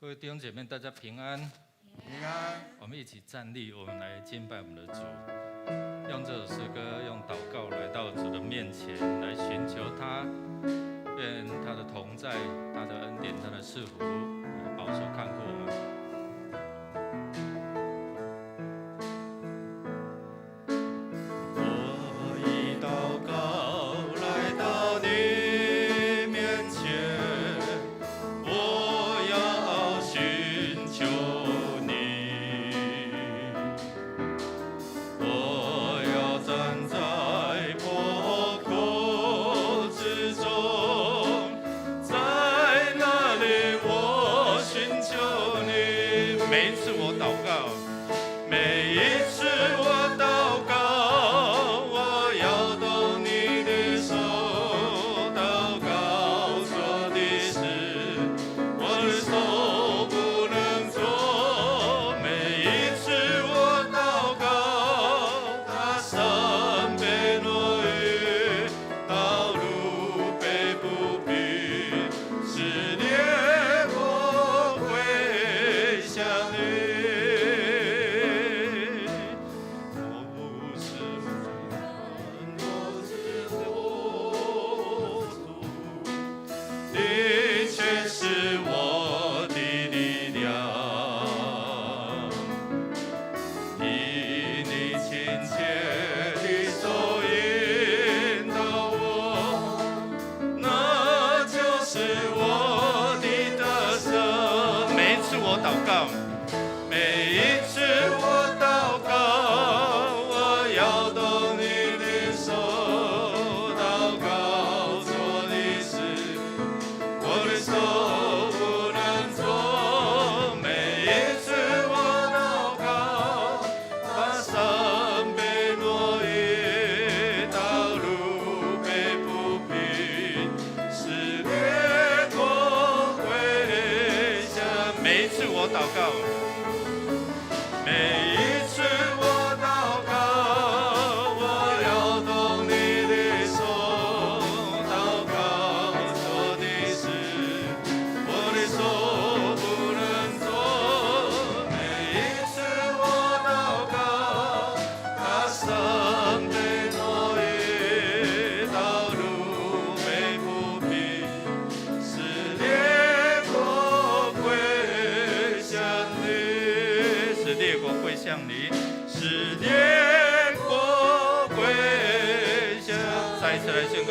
各位弟兄姐妹，大家平安。平安。我们一起站立，我们来敬拜我们的主，用这首诗歌，用祷告来到主的面前，来寻求他，愿他的同在、他的恩典、他的赐福来保守看顾我们。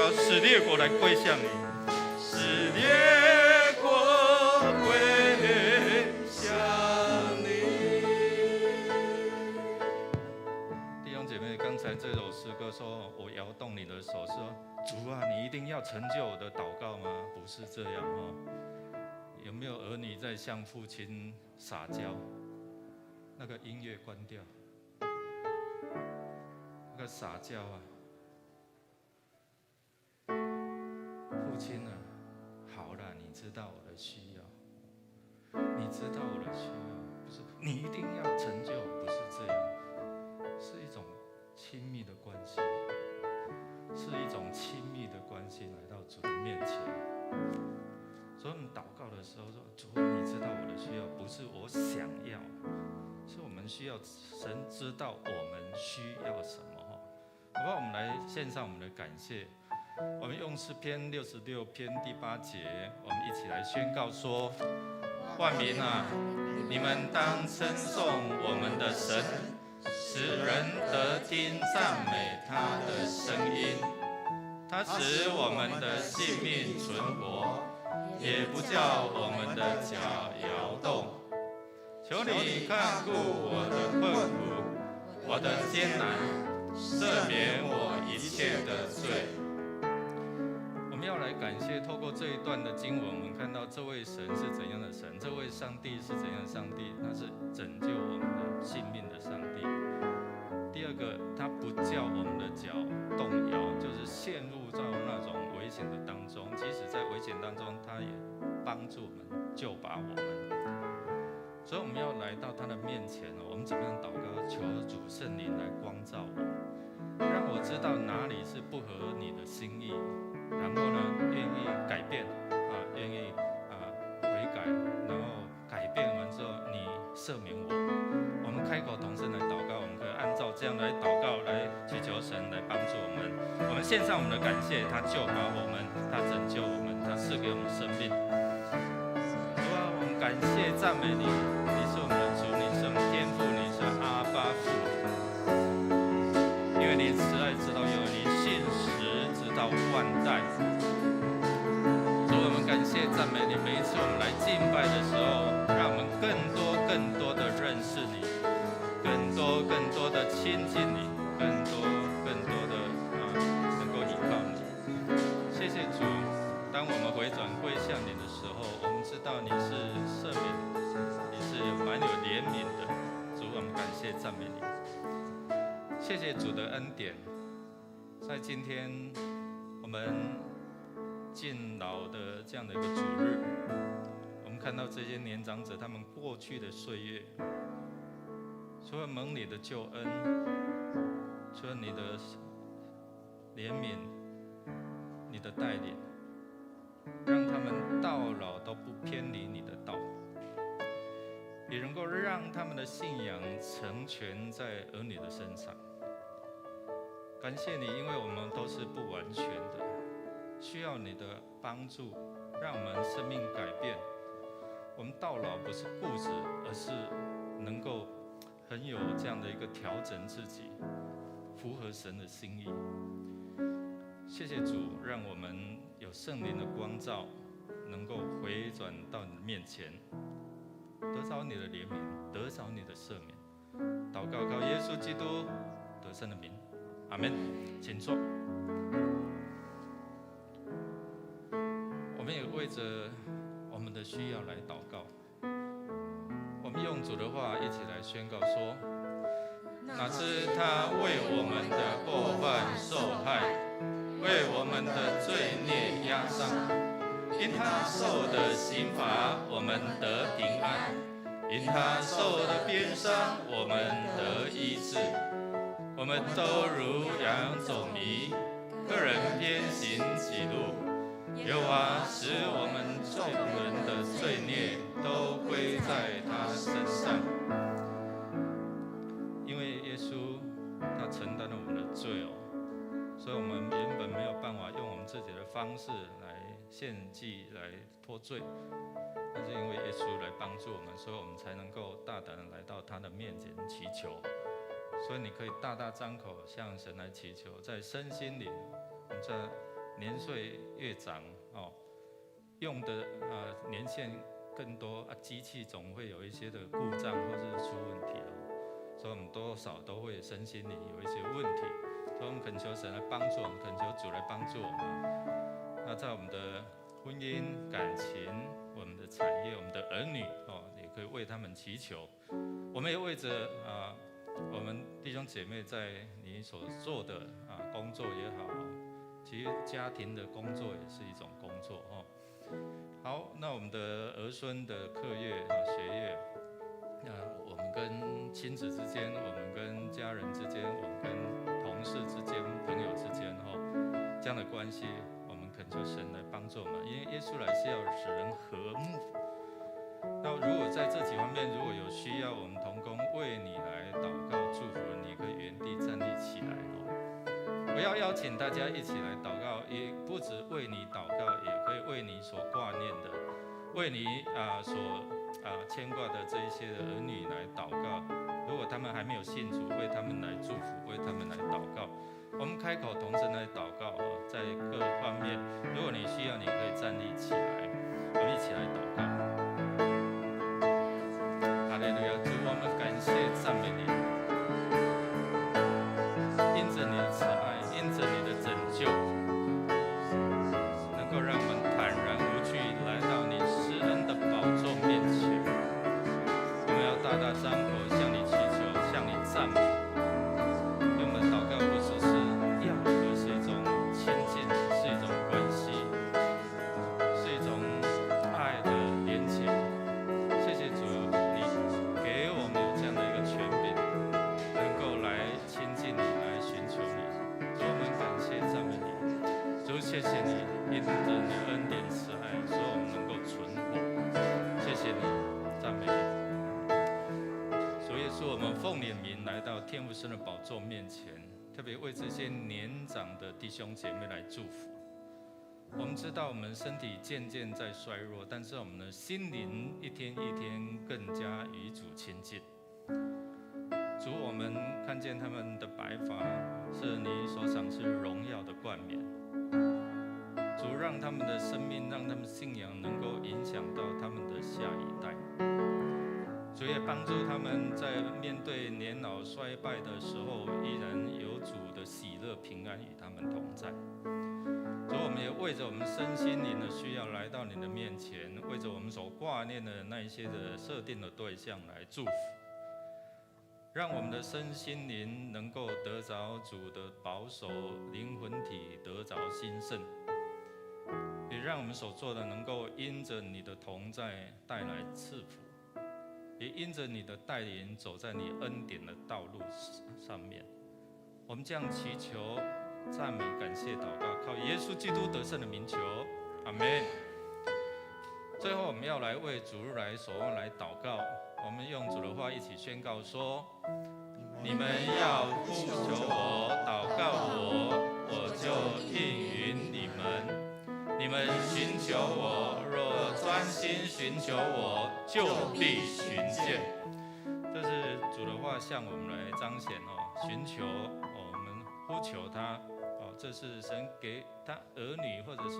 使列国来归向你，使列国归向你。弟兄姐妹，刚才这首诗歌说，我摇动你的手，说主啊，你一定要成就我的祷告吗？不是这样哦。有没有儿女在向父亲撒娇？那个音乐关掉，那个撒娇啊。父亲啊，好了，你知道我的需要，你知道我的需要，不是你一定要成就，不是这样，是一种亲密的关系，是一种亲密的关系来到主的面前。所以我们祷告的时候说，主，你知道我的需要，不是我想要，是我们需要神知道我们需要什么。好不好？我们来献上我们的感谢。我们用诗篇66篇第8节，我们一起来宣告说：万民啊，你们当称颂我们的神，使人得听赞美他的声音。他使我们的性命存活，也不叫我们的脚摇动。求你看顾我的困苦，我的艰难，赦免我一切的罪。我们要来感谢，透过这一段的经文，我们看到这位神是怎样的神，这位上帝是怎样的上帝，他是拯救我们的性命的上帝。第二个，他不叫我们的脚动摇，就是陷入到那种危险的当中，即使在危险当中，他也帮助我们，救拔我们。所以我们要来到他的面前，我们怎么样祷告？求主圣灵来光照我，让我知道哪里是不合你的心意。然后呢，愿意改变愿意悔改，然后改赦免我。我们开口同声来祷告，我们可以按照这样来祷告，来祈求神来帮助我们。我们献上我们的感谢，他救拔我们，他拯救我们，他赐给我们生命。主啊，我们感谢赞美你，你是我们的主，你是我们天父，你是阿爸父。因为你慈爱直到永远，你信实直到万代。主，我们感谢赞美你。每一次我们来敬拜的时候，让我们更多的认识你，更多的亲近你，更多的能够依靠你。谢谢主，当我们回转归向你的时候，我们知道你是赦免，你是蛮有怜悯的。主，我们感谢赞美你。谢谢主的恩典，在今天我们敬老的这样的一个主日，我们看到这些年长者他们过去的岁月，除了蒙你的救恩，除了你的怜悯，你的带领，让他们到老都不偏离你的道，也能够让他们的信仰成全在儿女的身上。感谢你，因为我们都是不完全的，需要你的帮助，让我们生命改变。我们到老不是固执，而是能够很有这样的一个调整自己，符合神的心意。谢谢主，让我们有圣灵的光照，能够回转到你的面前，得着你的怜悯，得着你的赦免。祷告靠耶稣基督得胜的名，阿们。请坐。我们也为着我们的需要来祷告。我们用主的话一起来宣告说：哪知他为我们的过犯受害，为我们的罪孽压伤。因他受的刑罚，我们得平安；因他受的鞭伤，我们得医治。我们都如羊走迷，个人偏行己路。耶和华使我们众人的罪孽都归在他身上。因为耶稣他承担了我们的罪所以我们原本没有办法用我们自己的方式来献祭来脱罪，但是因为耶稣来帮助我们，所以我们才能够大胆的来到他的面前祈求。所以你可以大大张口向神来祈求，在身心灵，我们在年岁越长用的年限更多机器总会有一些的故障或是出问题所以我们多少都会身心灵有一些问题，所以我们恳求神来帮助我们，恳求主来帮助我们。那在我们的婚姻、感情、我们的产业、我们的儿女也可以为他们祈求。我们也为着我们弟兄姐妹在你所做的工作也好，其实家庭的工作也是一种工作好，那我们的儿孙的课业学业，我们跟亲子之间，我们跟家人之间，我们跟同事之间、朋友之间这样的关系，我们恳求神来帮助我们，因为耶稣来是要使人和睦。那如果在这几方面如果有需要，我们同工为你来祷告祝福，你可以原地站立起来我要邀请大家一起来祷告，也不止为你祷告，也可以为你所挂念的，为你所牵挂的这一些的儿女来祷告。如果他们还没有信主，为他们来祝福，为他们来祷告。我们开口同声来祷告在各方面，如果你需要，你可以站立起来，我们一起来祷告。哈利路亚，主，我们感谢赞美你，因着你的慈爱，因着你的拯救，能够让我们坦然无惧来到你施恩的宝座面前。我们要大大张口向你祈求，向你赞美。因为我们祷告不只是要，而是一种亲近，是一种关系，是一种爱的神的宝座面前，特别为这些年长的弟兄姐妹来祝福。我们知道我们身体渐渐在衰弱，但是我们的心灵一天一天更加与主亲近。主，我们看见他们的白发是你所赏赐荣耀的冠冕。主，让他们的生命，让他们信仰能够影响到他们的下一代。主也帮助他们在面对年老衰败的时候，依然有主的喜乐平安与他们同在。主，我们也为着我们身心灵的需要来到你的面前，为着我们所挂念的那一些的设定的对象来祝福，让我们的身心灵能够得着主的保守，灵魂体得着兴盛，也让我们所做的能够因着你的同在带来赐福，也因着你的带领走在你恩典的道路上面。我们这样祈求、赞美、感谢、祷告，靠耶稣基督得胜的名求，阿们。最后，我们要来为主日来守望来祷告。我们用主的话一起宣告说：你们要呼求我、祷告我，我就应允你们。你们寻求我，若专心寻求我，就必寻见。这是主的话向我们来彰显寻求我们呼求他这是神给他儿女或者是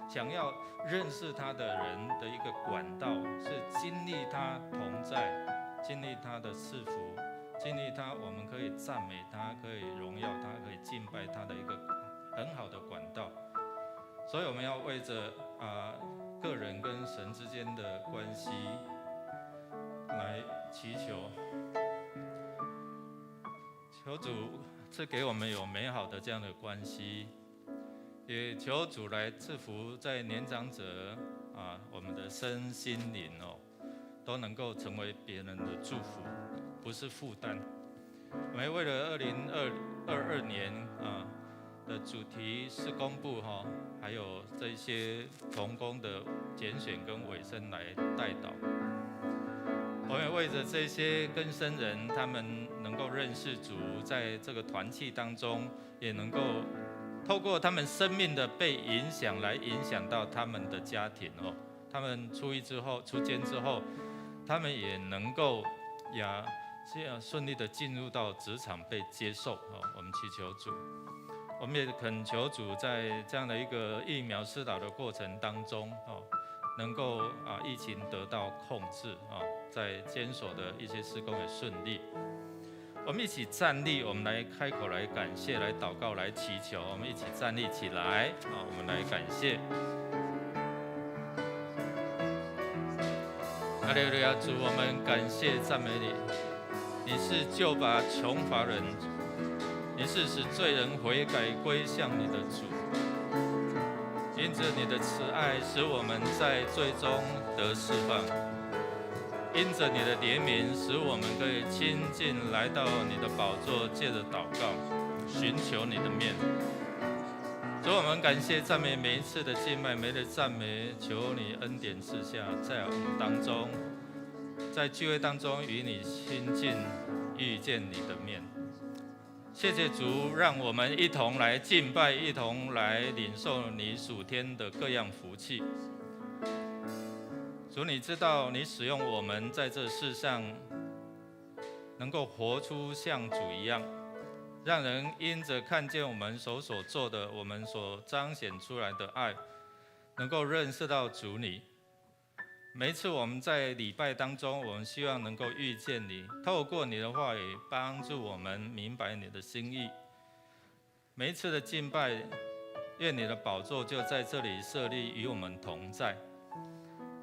想要认识他的人的一个管道，是经历他同在，经历他的赐福，经历他我们可以赞美他，可以荣耀他，可以敬拜他的一个很好的管道。所以我们要为着个人跟神之间的关系来祈求，求主赐给我们有美好的这样的关系，也求主来赐福在年长者我们的身心灵都能够成为别人的祝福，不是负担。我们为了2022年的主题事工部还有这些同工的拣选跟委身来代祷。我们也为着这些更生人，他们能够认识主，在这个团契当中，也能够透过他们生命的被影响，来影响到他们的家庭他们出监之后，他们也能够这样顺利的进入到职场被接受我们祈求主。我们也恳求主，在这样的一个疫苗施打的过程当中能够疫情得到控制在监所的一些事工也顺利。我们一起站立，我们来开口来感谢，来祷告，来祈求。我们一起站立起来我们来感谢。哈利路亚，主，我们感谢赞美你，你是救拔穷乏人，你是使罪人悔改归向你的主。因着你的慈爱，使我们在罪中得释放；因着你的怜悯，使我们可以亲近来到你的宝座，借着祷告寻求你的面。主，我们感谢赞美每一次的敬拜，每一次的赞美，求你恩典赐下，在我们当中，在聚会当中与你亲近，遇见你的面。谢谢主，让我们一同来敬拜，一同来领受你属天的各样福气。主，你知道你使用我们在这世上能够活出像主一样，让人因着看见我们所做的，我们所彰显出来的爱，能够认识到主你。每一次我们在礼拜当中，我们希望能够遇见你，透过你的话语帮助我们明白你的心意。每一次的敬拜，愿你的宝座就在这里设立，与我们同在。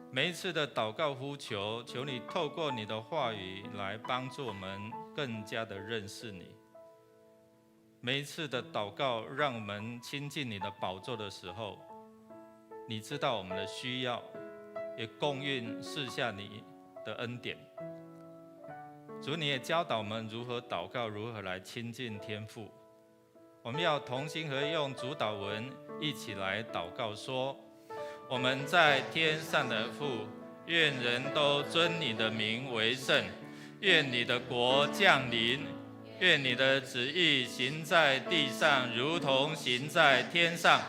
每一次的祷告呼求，求你透过你的话语来帮助我们更加的认识你。每一次的祷告，让我们亲近你的宝座的时候，你知道我们的需要，也供应赐下你的恩典。主，你也教导我们如何祷告，如何来亲近天父。我们要同心合意，用主祷文一起来祷告说：我们在天上的父，愿人都尊你的名为圣，愿你的国降临，愿你的旨意行在地上，如同行在天上。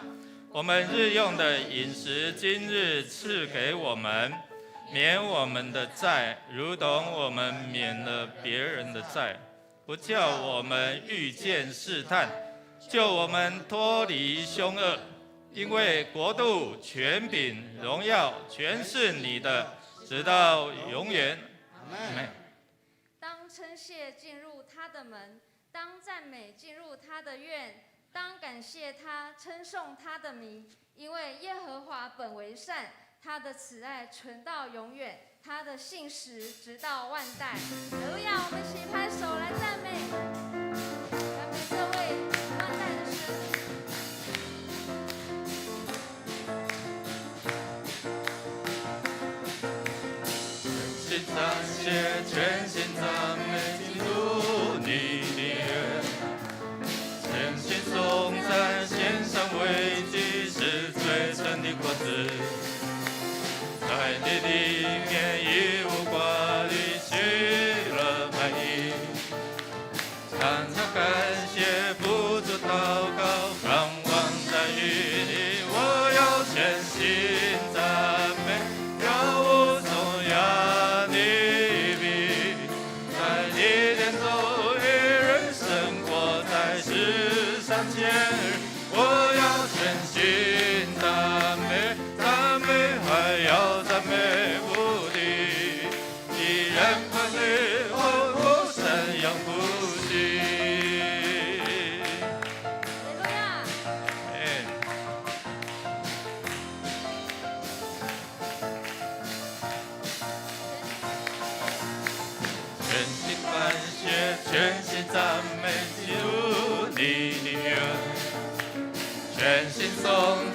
我们日用的饮食，今日赐给我们，免我们的债，如同我们免了别人的债，不叫我们遇见试探，救我们脱离凶恶。因为国度、权柄、荣耀，全是你的，直到永远。阿们。当称谢进入他的门，当赞美进入他的院，当感谢他，称颂他的名。因为耶和华本为善，他的慈爱存到永远，他的信实直到万代。哈利路亚！我们一起拍手来赞美，赞美这位万代的神。感谢全心赞美进入你的院，全心颂赞献上为祭是最真的果子，在你里面一无挂虑去了满意，常常感谢不住祷告，盼望在于你，我要全心赞美，要无颂扬。我要全心赞美，赞美还要赞美不停，一人管理我神扬不息。全心感谢，全心赞美进入你的院。全心颂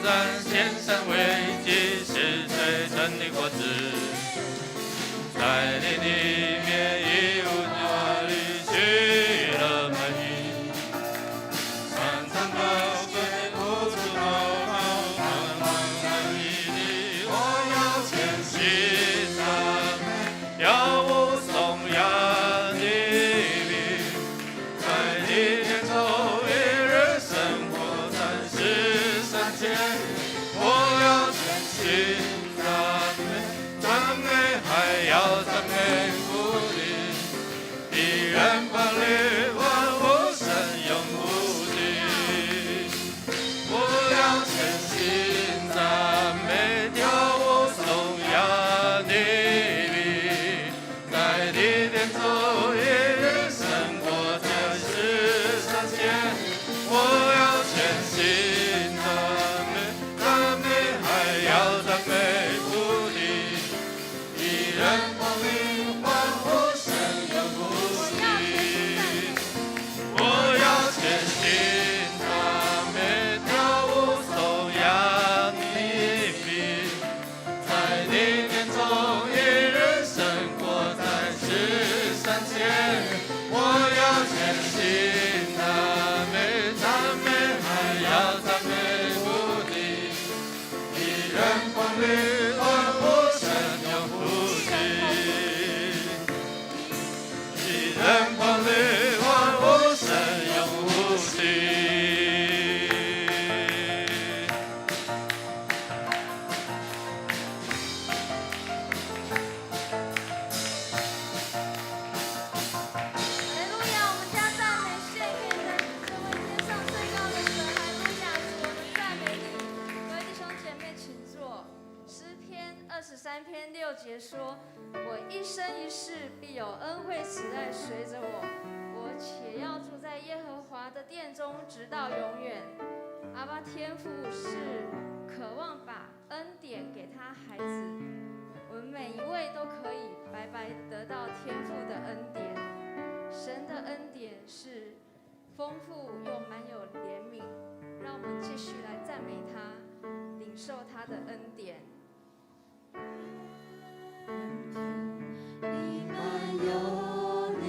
赞，献上为祭是最真的果子，在你里面一无挂虑去了满意，常常宝贵无处祷告，盼望在你里，我要全心赞美，要无颂扬你名，在你天中一人生活。我要全心赞美，赞美还要赞美不离，一人把力万物神永无敌。我要全心赞美，跳舞颂扬你名，在你殿中一人生活在世上间，我要全心。要赞美不离，一人光临万物神永不息。我要全心赞美，跳舞颂扬你名，在你殿中一人生活在世上间。我要全心赞美，赞美还要赞美不离。人光临万物神永不息，一人光临万物神永不息。哈利路亚！我们将赞美献给这位天上最高的神。哈利路亚！主，我们赞美你。各位弟兄姐妹，请坐。诗篇23篇6节说：“我一生一世必有恩惠慈爱随着我，我且要住在耶和华的殿中，直到永远。”阿爸天父是渴望把恩典给他孩子，我们每一位都可以白白得到天父的恩典。神的恩典是丰富又满有怜悯，让我们继续来赞美他，领受他的恩典。你满有怜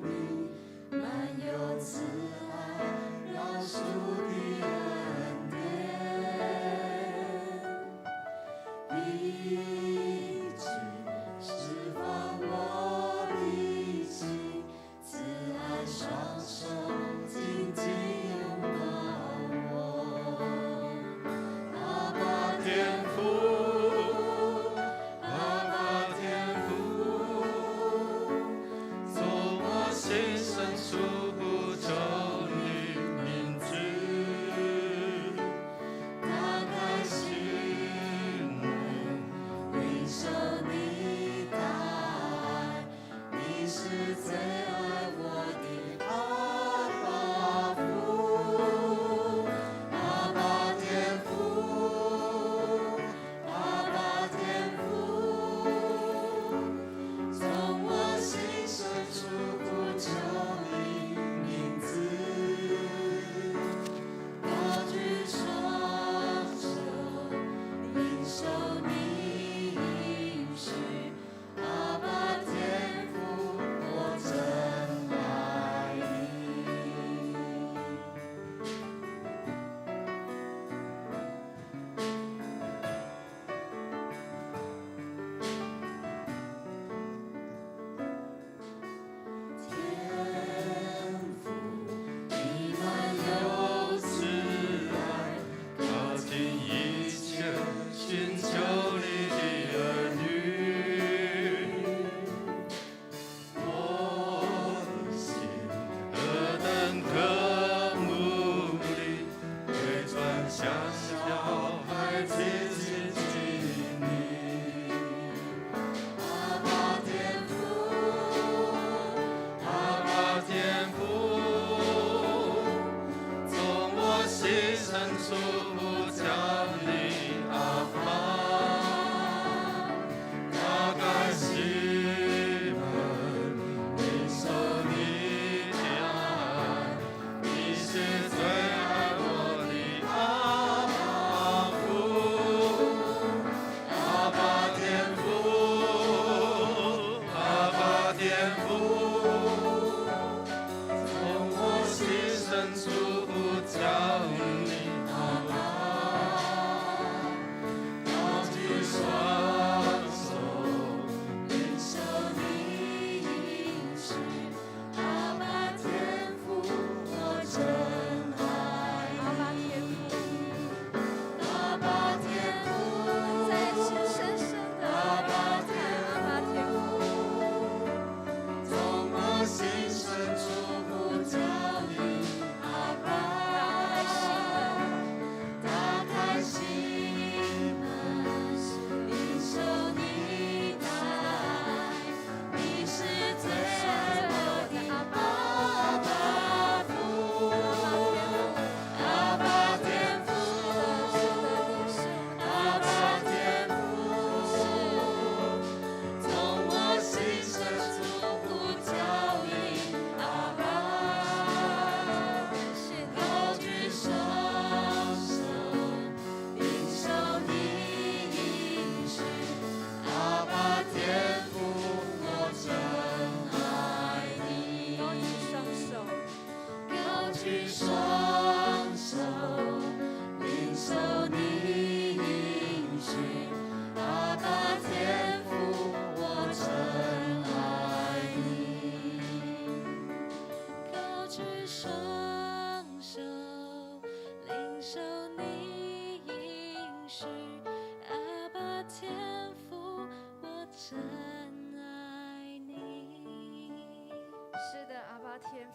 悯，满有慈爱，饶恕的恩典，一直释放我的心，慈爱。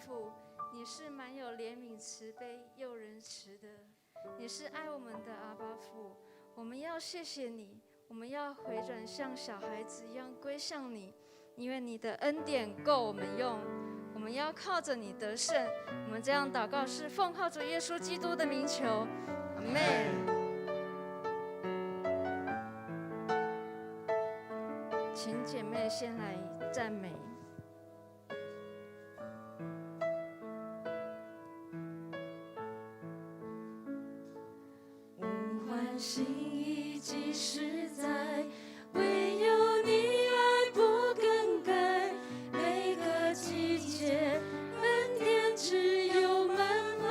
父，你是满有怜悯、慈悲又仁慈的，你是爱我们的阿爸父。我们要谢谢你，我们要回转像小孩子一样归向你，因为你的恩典够我们用。我们要靠着你得胜。我们这样祷告是奉靠主耶稣基督的名求，阿们。请姐妹先来赞美。无欢喜意即实在，唯有你爱不更改。每个季节恩典只有满满。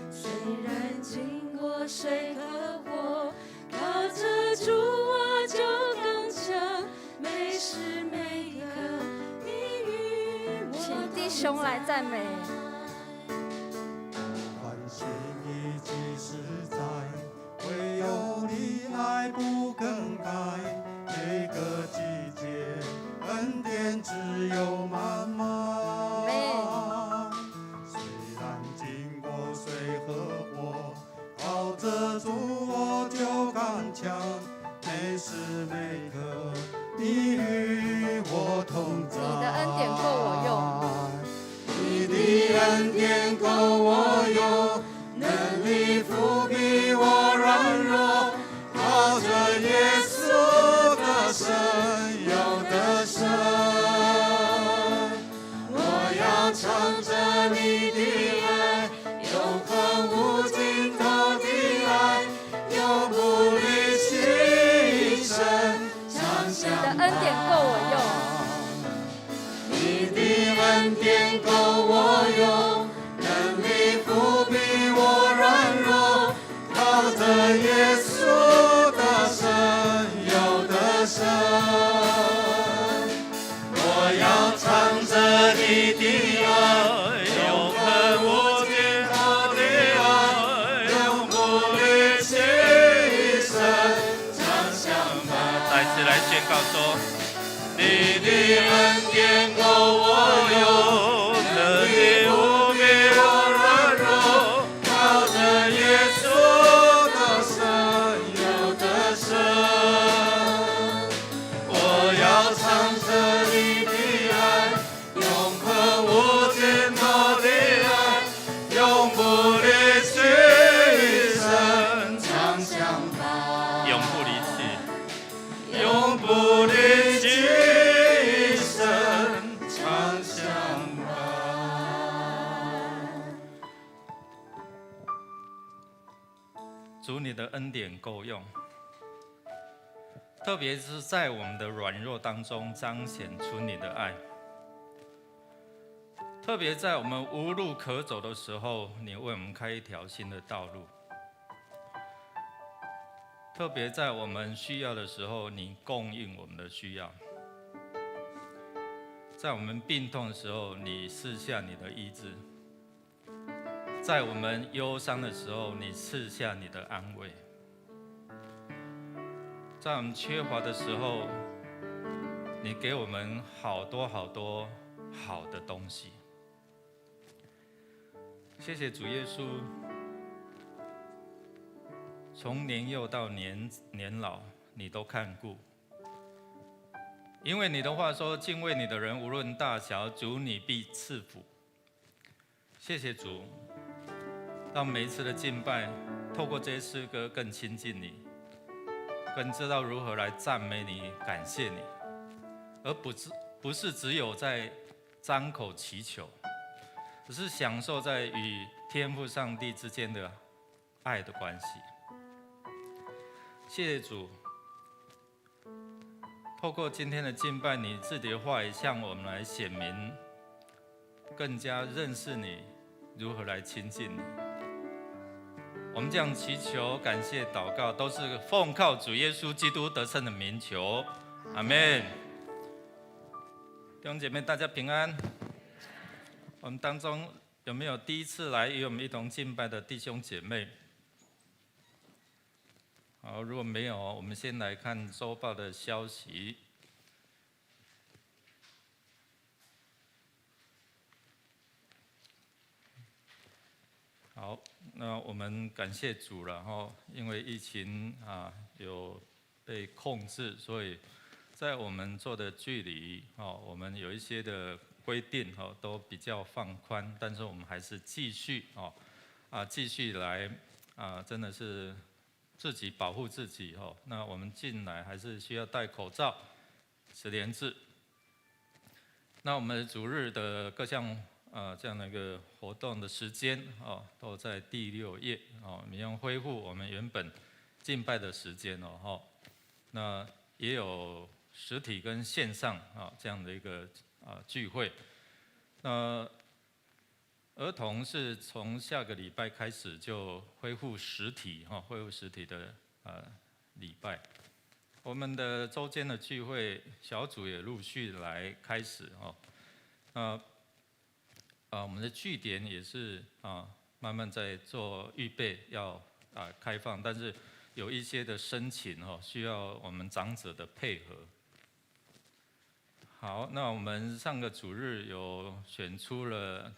虽然经过水和火，靠着主我就刚强。每时每刻你与我请弟兄来赞美。欢喜意即实在，唯有你爱不更改。每个季节恩典只有满满。虽然经过水和火，靠着主我就刚强。每时每刻你与我同在。你的恩典够我用，你的恩典够我用，能力覆庇我软弱，靠着耶稣的神有得胜。我要唱着你的爱，永恒无尽头的爱，永不离弃一生长相你的恩典够我用。你的恩典够我用，能力覆庇我软弱，靠着耶稣的神有得胜。我要唱着你的爱，永恒无尽头的爱，永不离弃一生长相伴。再次来宣告说，你的恩典够我用，能力覆庇我软弱，靠着耶稣的神有得胜。我要唱着你的爱，永恒无尽头的爱，永不离弃一生长相伴，永不离弃。永不离弃一生长相伴。主，你的恩典够用，特别是在我们的软弱当中彰显出你的爱，特别在我们无路可走的时候，你为我们开一条新的道路，特别在我们需要的时候，你供应我们的需要，在我们病痛的时候，你赐下你的医治，在我们忧伤的时候，你赐下你的安慰，在我们缺乏的时候，你给我们好多好多好的东西。谢谢主耶稣，从年幼到年老，你都看顾。因为你的话说，敬畏你的人无论大小，主你必赐福。谢谢主，让每一次的敬拜，透过这些诗歌更亲近你，更知道如何来赞美你、感谢你，而不是只有在张口祈求，只是享受在与天父上帝之间的爱的关系。谢谢主，透过今天的敬拜，你自己的话语向我们来显明，更加认识你，如何来亲近你。我们这样祈求、感谢、祷告，都是奉靠主耶稣基督得胜的名求，阿们。弟兄姐妹，大家平安。我们当中有没有第一次来与我们一同敬拜的弟兄姐妹？好，如果没有，我们先来看周报的消息。好，那我们感谢主了哈，因为疫情有被控制，所以在我们做的距离我们有一些的规定都比较放宽，但是我们还是继续继续来真的是自己保护自己那我们进来还是需要戴口罩、实联制。那我们主日的各项这样的一个活动的时间都在第6页我们要恢复我们原本敬拜的时间那也有实体跟线上这样的一个聚会。那儿童是从下个礼拜开始就恢复实体恢复实体的礼拜。我们的周间的聚会小组也陆续来开始我们的据点也是慢慢在做预备要开放，但是有一些的申请需要我们长者的配合。好，那我们上个主日有选出了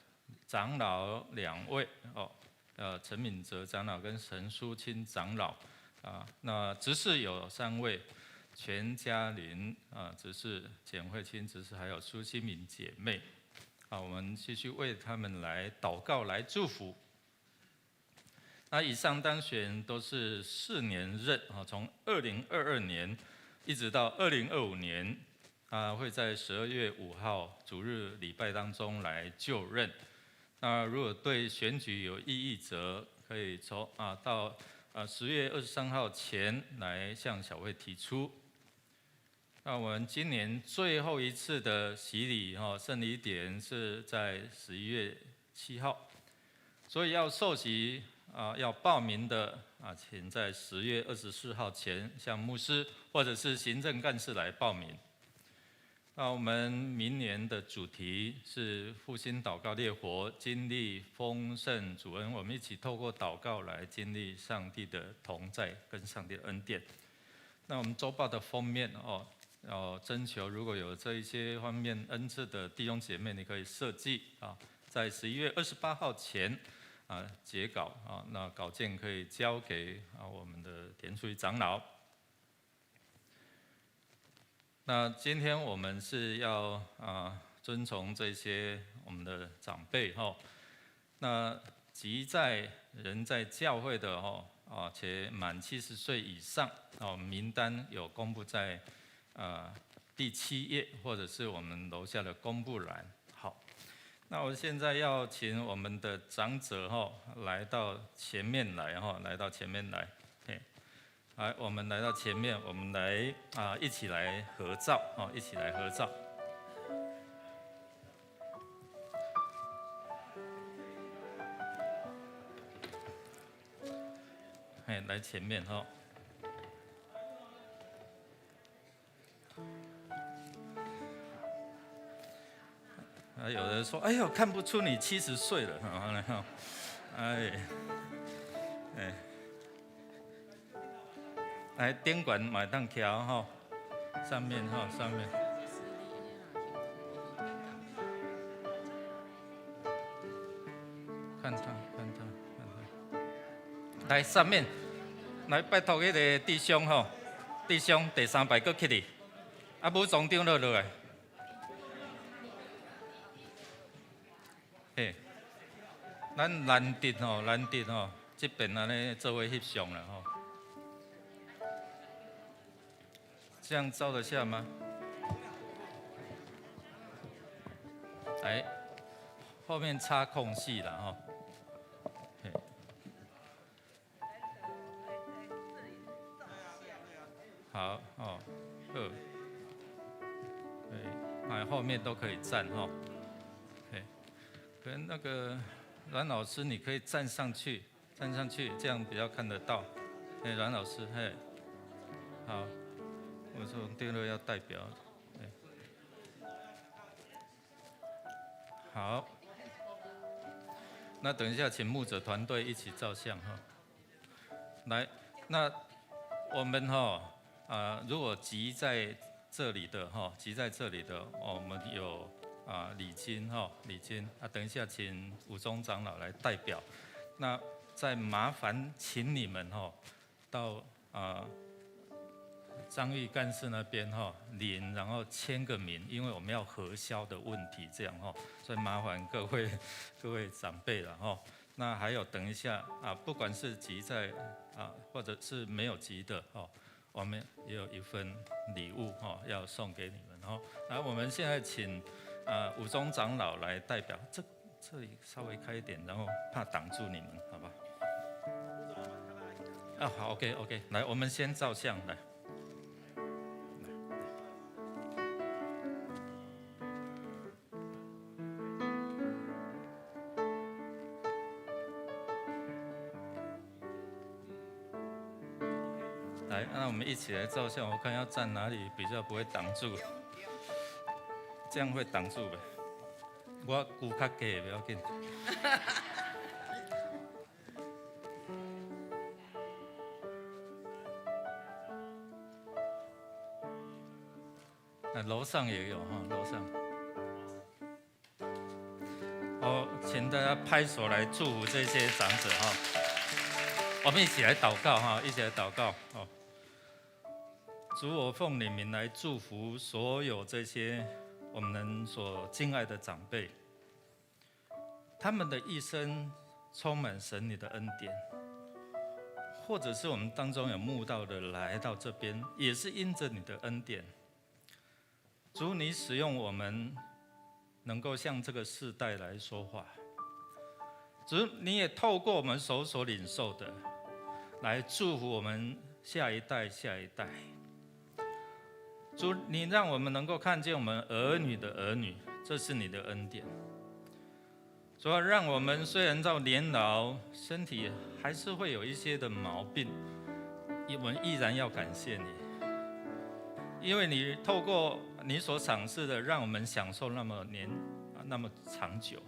长老2位陈敏哲长老跟陈淑清长老那执事有3位，全嘉玲执事、简慧清执事，还有苏新敏姐妹我们继续为他们来祷告、来祝福。那以上当选都是4年任从2022年一直到2025年会在12月5号主日礼拜当中来就任。那如果对选举有异议者，可以到10月23号前来向小会提出。那我们今年最后一次的洗礼圣礼典是在11月7号，所以要受洗要报名的请在10月24号前向牧师或者是行政干事来报名。那我们明年的主题是复兴祷告烈火，经历丰盛主恩。我们一起透过祷告来经历上帝的同在跟上帝的恩典。那我们周报的封面征求如果有这一些方面恩赐的弟兄姐妹，你可以设计在11月28号前截稿那稿件可以交给我们的田淑仪长老。那今天我们是要遵从这些我们的长辈那即在人在教会的且满70岁以上名单有公布在第7页，或者是我们楼下的公布栏。好，那我现在要请我们的长者来到前面来来到前面来。来，我们来到前面，我们来一起来合照一起来合照。来前面有人说：“哎呦，看不出你70岁了。”来顶管买当桥上面上面。看他。来上面，来拜托迄个弟兄弟兄第3排搁起哩，武总长落来。咱难得这边安尼做位翕相了这样照得下吗？后面插空隙了好后面都可以站跟那个阮老师，你可以站上去，这样比较看得到。阮老师，好，我说定了要代表。好，那等一下请牧者团队一起照相来，那我们如果集在这里的我们有礼金等一下请武宗长老来代表。那再麻烦请你们到张玉干事那边领，然后签个名，因为我们要核销的问题，这样所以麻烦各位长辈了那还有等一下不管是急在或者是没有急的我们也有一份礼物要送给你们然后我们现在请武宗长老来代表，这里稍微开一点，然后怕挡住你们，好吧？好 ，OK， 来，我们先照相来。来，那我们一起来照相。我看要站哪里比较不会挡住，这样会挡住呗。我骨较低，不要紧。楼上也有楼上。请大家拍手来祝福这些长者我们一起来祷告一起来祷告主，我奉你名来祝福所有这些我们所敬爱的长辈，他们的一生充满神你的恩典，或者是我们当中有慕道的来到这边，也是因着你的恩典。主，你使用我们能够向这个世代来说话，主，你也透过我们所领受的来祝福我们下一代。主，你让我们能够看见我们儿女的儿女，这是你的恩典。主要让我们虽然到年老，身体还是会有一些的毛病，我们依然要感谢你，因为你透过你所赏赐的，让我们享受那么长久。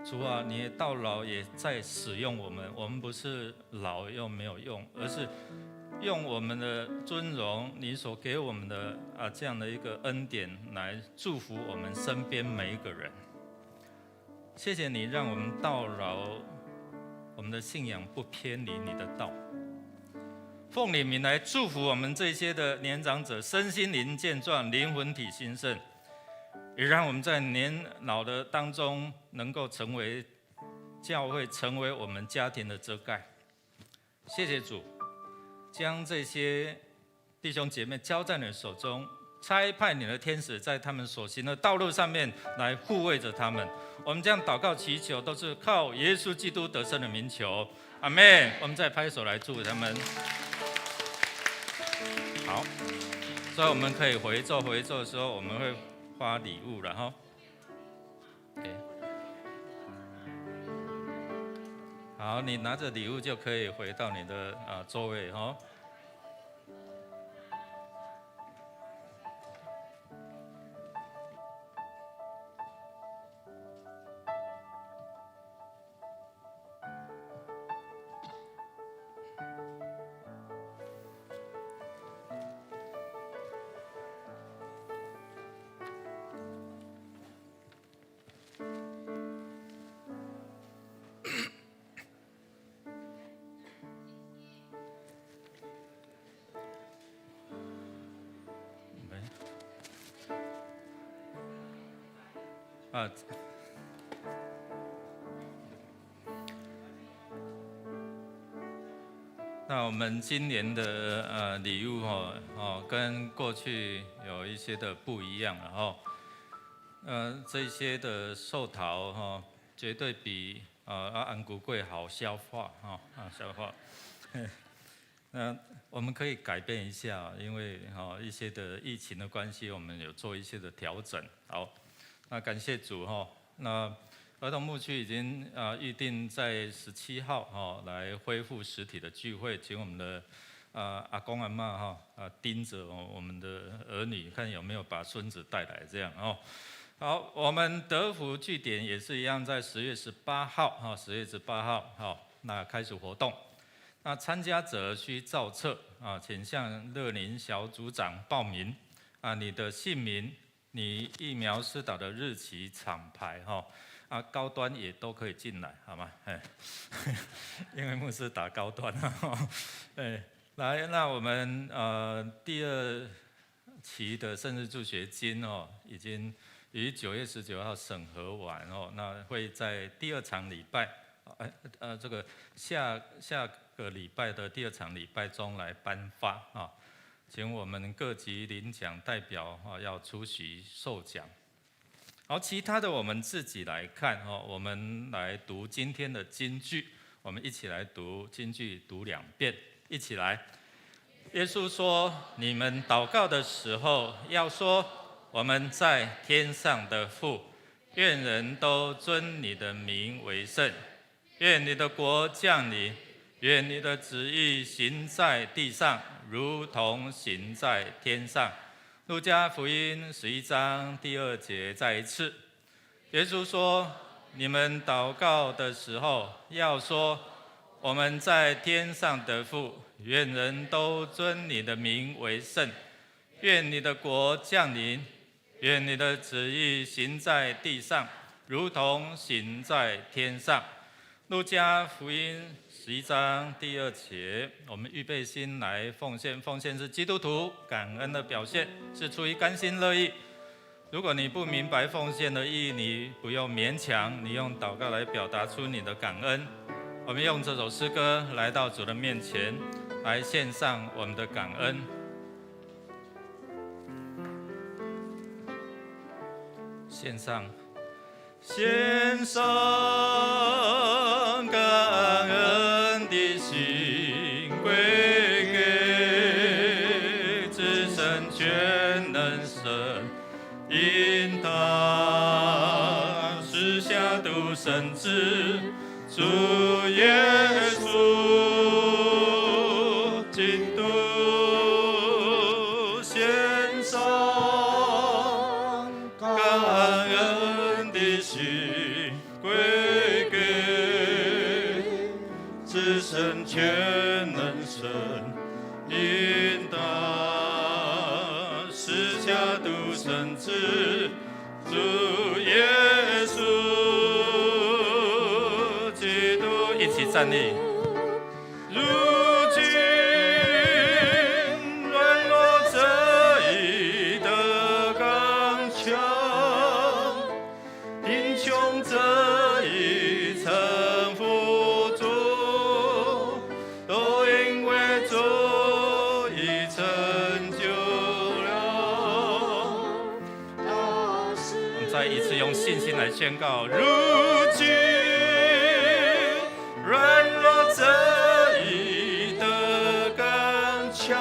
主啊，你的到老也在使用我们，我们不是老又没有用，而是用我们的尊荣，你所给我们的这样的一个恩典来祝福我们身边每一个人。谢谢你让我们到老，我们的信仰不偏离你的道。奉你名来祝福我们这些的年长者，身心灵健壮，灵魂体兴盛，也让我们在年老的当中能够成为教会，成为我们家庭的遮盖。谢谢主，将这些弟兄姐妹交在你手中，差派你的天使在他们所行的道路上面来护卫着他们。我们这样祷告祈求，都是靠耶稣基督得胜的名求，阿们。我们再拍手来祝福他们。好，所以我们可以回座的时候，我们会发礼物了哈。OK， 好，你拿着礼物就可以回到你的座位哈。那我们今年的礼物跟过去有一些的不一样了这些的寿桃绝对比安菇粿好消化消化。那我们可以改变一下，因为一些的疫情的关系，我们有做一些的调整。好，那感谢主那儿童牧区已经预定在17号来恢复实体的聚会，请我们的阿公阿嬷盯着我们的儿女，看有没有把孙子带来这样好，我们德福据点也是一样，在10月18号10月18号那开始活动。那参加者需造册请向乐龄小组长报名你的姓名、你疫苗施打的日期、厂牌啊，高端也都可以进来，好吗？因为牧师打高端啊。来，那我们第2期的圣日助学金已经于9月19号审核完那会在第2场礼拜，这个下个礼拜的第2场礼拜中来颁发啊，请我们各级领奖代表要出席授奖。好，其他的我们自己来看我们来读今天的金句，我们一起来读金句，读2遍，一起来。耶稣说：“你们祷告的时候，要说：我们在天上的父，愿人都尊你的名为圣，愿你的国降临，愿你的旨意行在地上，如同行在天上。”路加福音11章第2节，再一次，耶稣说：“你们祷告的时候，要说：我们在天上的父，愿人都尊你的名为圣，愿你的国降临，愿你的旨意行在地上，如同行在天上。”路加福音11章第2节，我们预备心来奉献。奉献是基督徒感恩的表现，是出于甘心乐意。如果你不明白奉献的意义，你不用勉强，你用祷告来表达出你的感恩。我们用这首诗歌来到主的面前，来献上我们的感恩。献上感恩的心归给至圣全能神，因他赐下独生子主耶稣基督，献上感恩的心归给至圣全能神，因他赐下独生子主耶稣基督，一起站立。如今软弱者已得刚强，贫穷者已曾富足，都因为主已成就了。我们再一次用信心来宣告：如今软弱者已得刚强，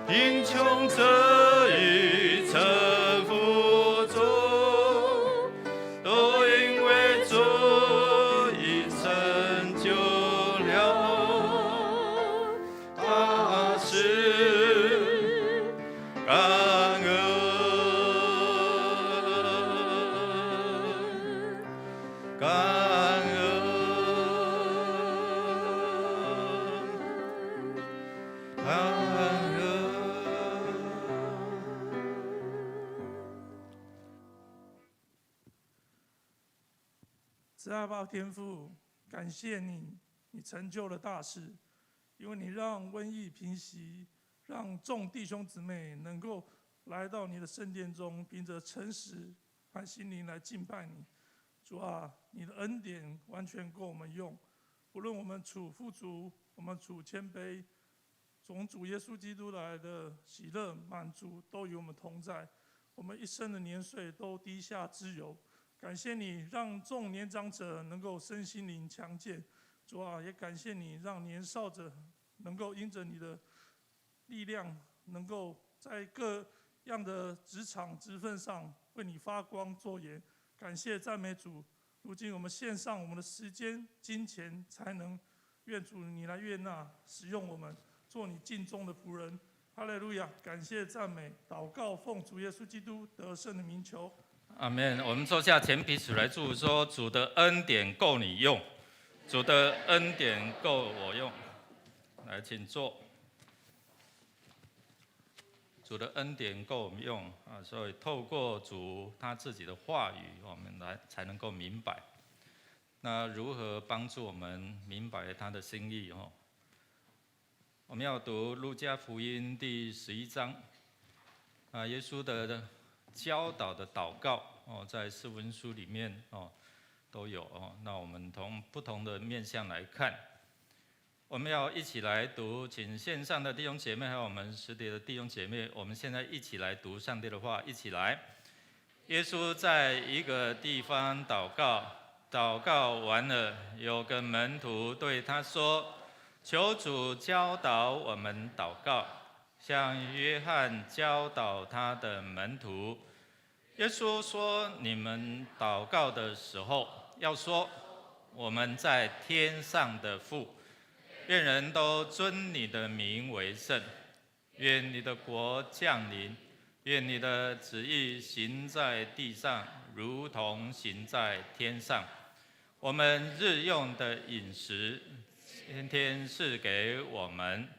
贫穷者已曾富足，都因为主已成就了大事，感恩。感恩，感恩。慈爱爸天父，感谢你，你成就了大事，因为你让瘟疫平息，让众弟兄姊妹能够来到你的圣殿中，凭着诚实和心灵来敬拜你。主啊，你的恩典完全够我们用，不论我们处富足，我们处谦卑，从主耶稣基督来的喜乐满足都与我们同在。我们一生的年岁都低下之有，感谢你让众年长者能够身心灵强健。主啊，也感谢你让年少者能够因着你的力量，能够在各样的职场职分上为你发光作盐。感谢赞美主，如今我们献上我们的时间、金钱、才能，愿主你来悦纳，使用我们，做你尽忠的仆人。哈利路亚！感谢赞美，祷告奉主耶稣基督得胜的名求。阿们。我们坐下前彼此来祝福说：主的恩典够你用，主的恩典够我用。来，请坐。主主的恩典够我们用啊，所以透过主他自己的话语，我们才能够明白。那如何帮助我们明白他的心意？我们要读路加福音第11章啊，耶稣的教导的祷告在四文书里面都有那我们从不同的面向来看。我们要一起来读，请线上的弟兄姐妹还有我们实体的弟兄姐妹，我们现在一起来读上帝的话，一起来。耶稣在一个地方祷告，祷告完了，有个门徒对他说：“求主教导我们祷告，像约翰教导他的门徒。”耶稣说：“你们祷告的时候，要说：我们在天上的父。愿人都尊你的名为圣，愿你的国降临，愿你的旨意行在地上，如同行在天上。我们日用的饮食，天天赐给我们，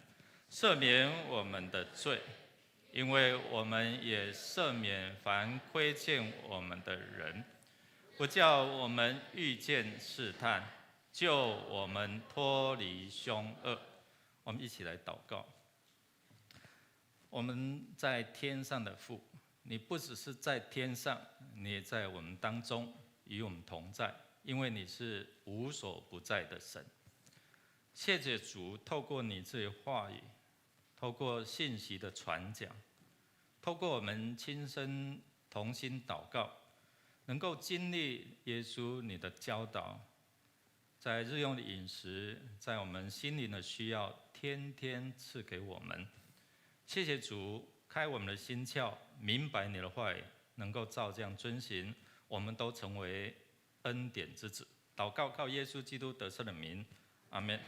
赦免我们的罪，因为我们也赦免凡亏欠我们的人，不叫我们遇见试探，救我们脱离凶恶。”我们一起来祷告。我们在天上的父，你不只是在天上，你也在我们当中，与我们同在，因为你是无所不在的神。谢谢主，透过你这些话语，透过信息的传讲，透过我们亲身同心祷告，能够经历耶稣你的教导，在日用的饮食，在我们心灵的需要，天天赐给我们。谢谢主，开我们的心窍，明白你的话语，能够照这样遵行，我们都成为恩典之子。祷告靠耶稣基督得胜的名，阿们。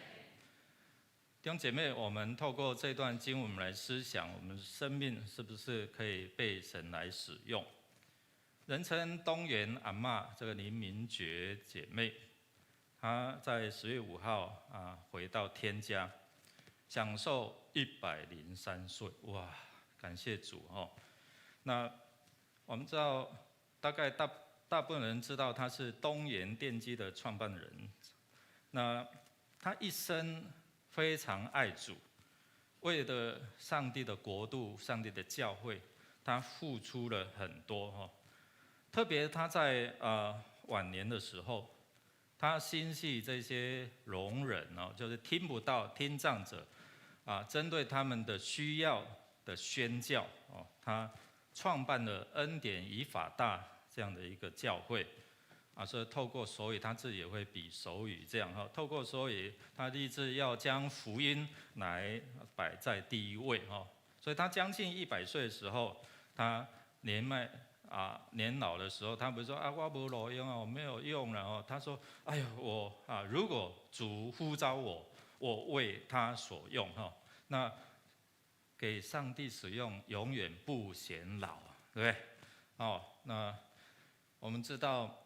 弟兄姐妹，我们透过这段经文，我们来思想，我们生命是不是可以被神来使用？人称东元阿嬷这个林明觉姐妹，她在10月5号回到天家，享受103岁，哇！感谢主那我们知道，大概大部分人知道她是东元电机的创办人。那她一生非常爱主，为了上帝的国度、上帝的教会，她付出了很多特别她在晚年的时候，她心系这些聋人就是听不到听障者针对他们的需要的宣教她创办了恩典以法大这样的一个教会所以透过手语，她自己也会比手语这样透过手语，她立志要将福音来摆在第一位所以她将近100岁的时候，她年老的时候，他不是说我没路用我没有用了他说哎呦我如果主呼召我，我为他所用那给上帝使用永远不显老，对不对那我们知道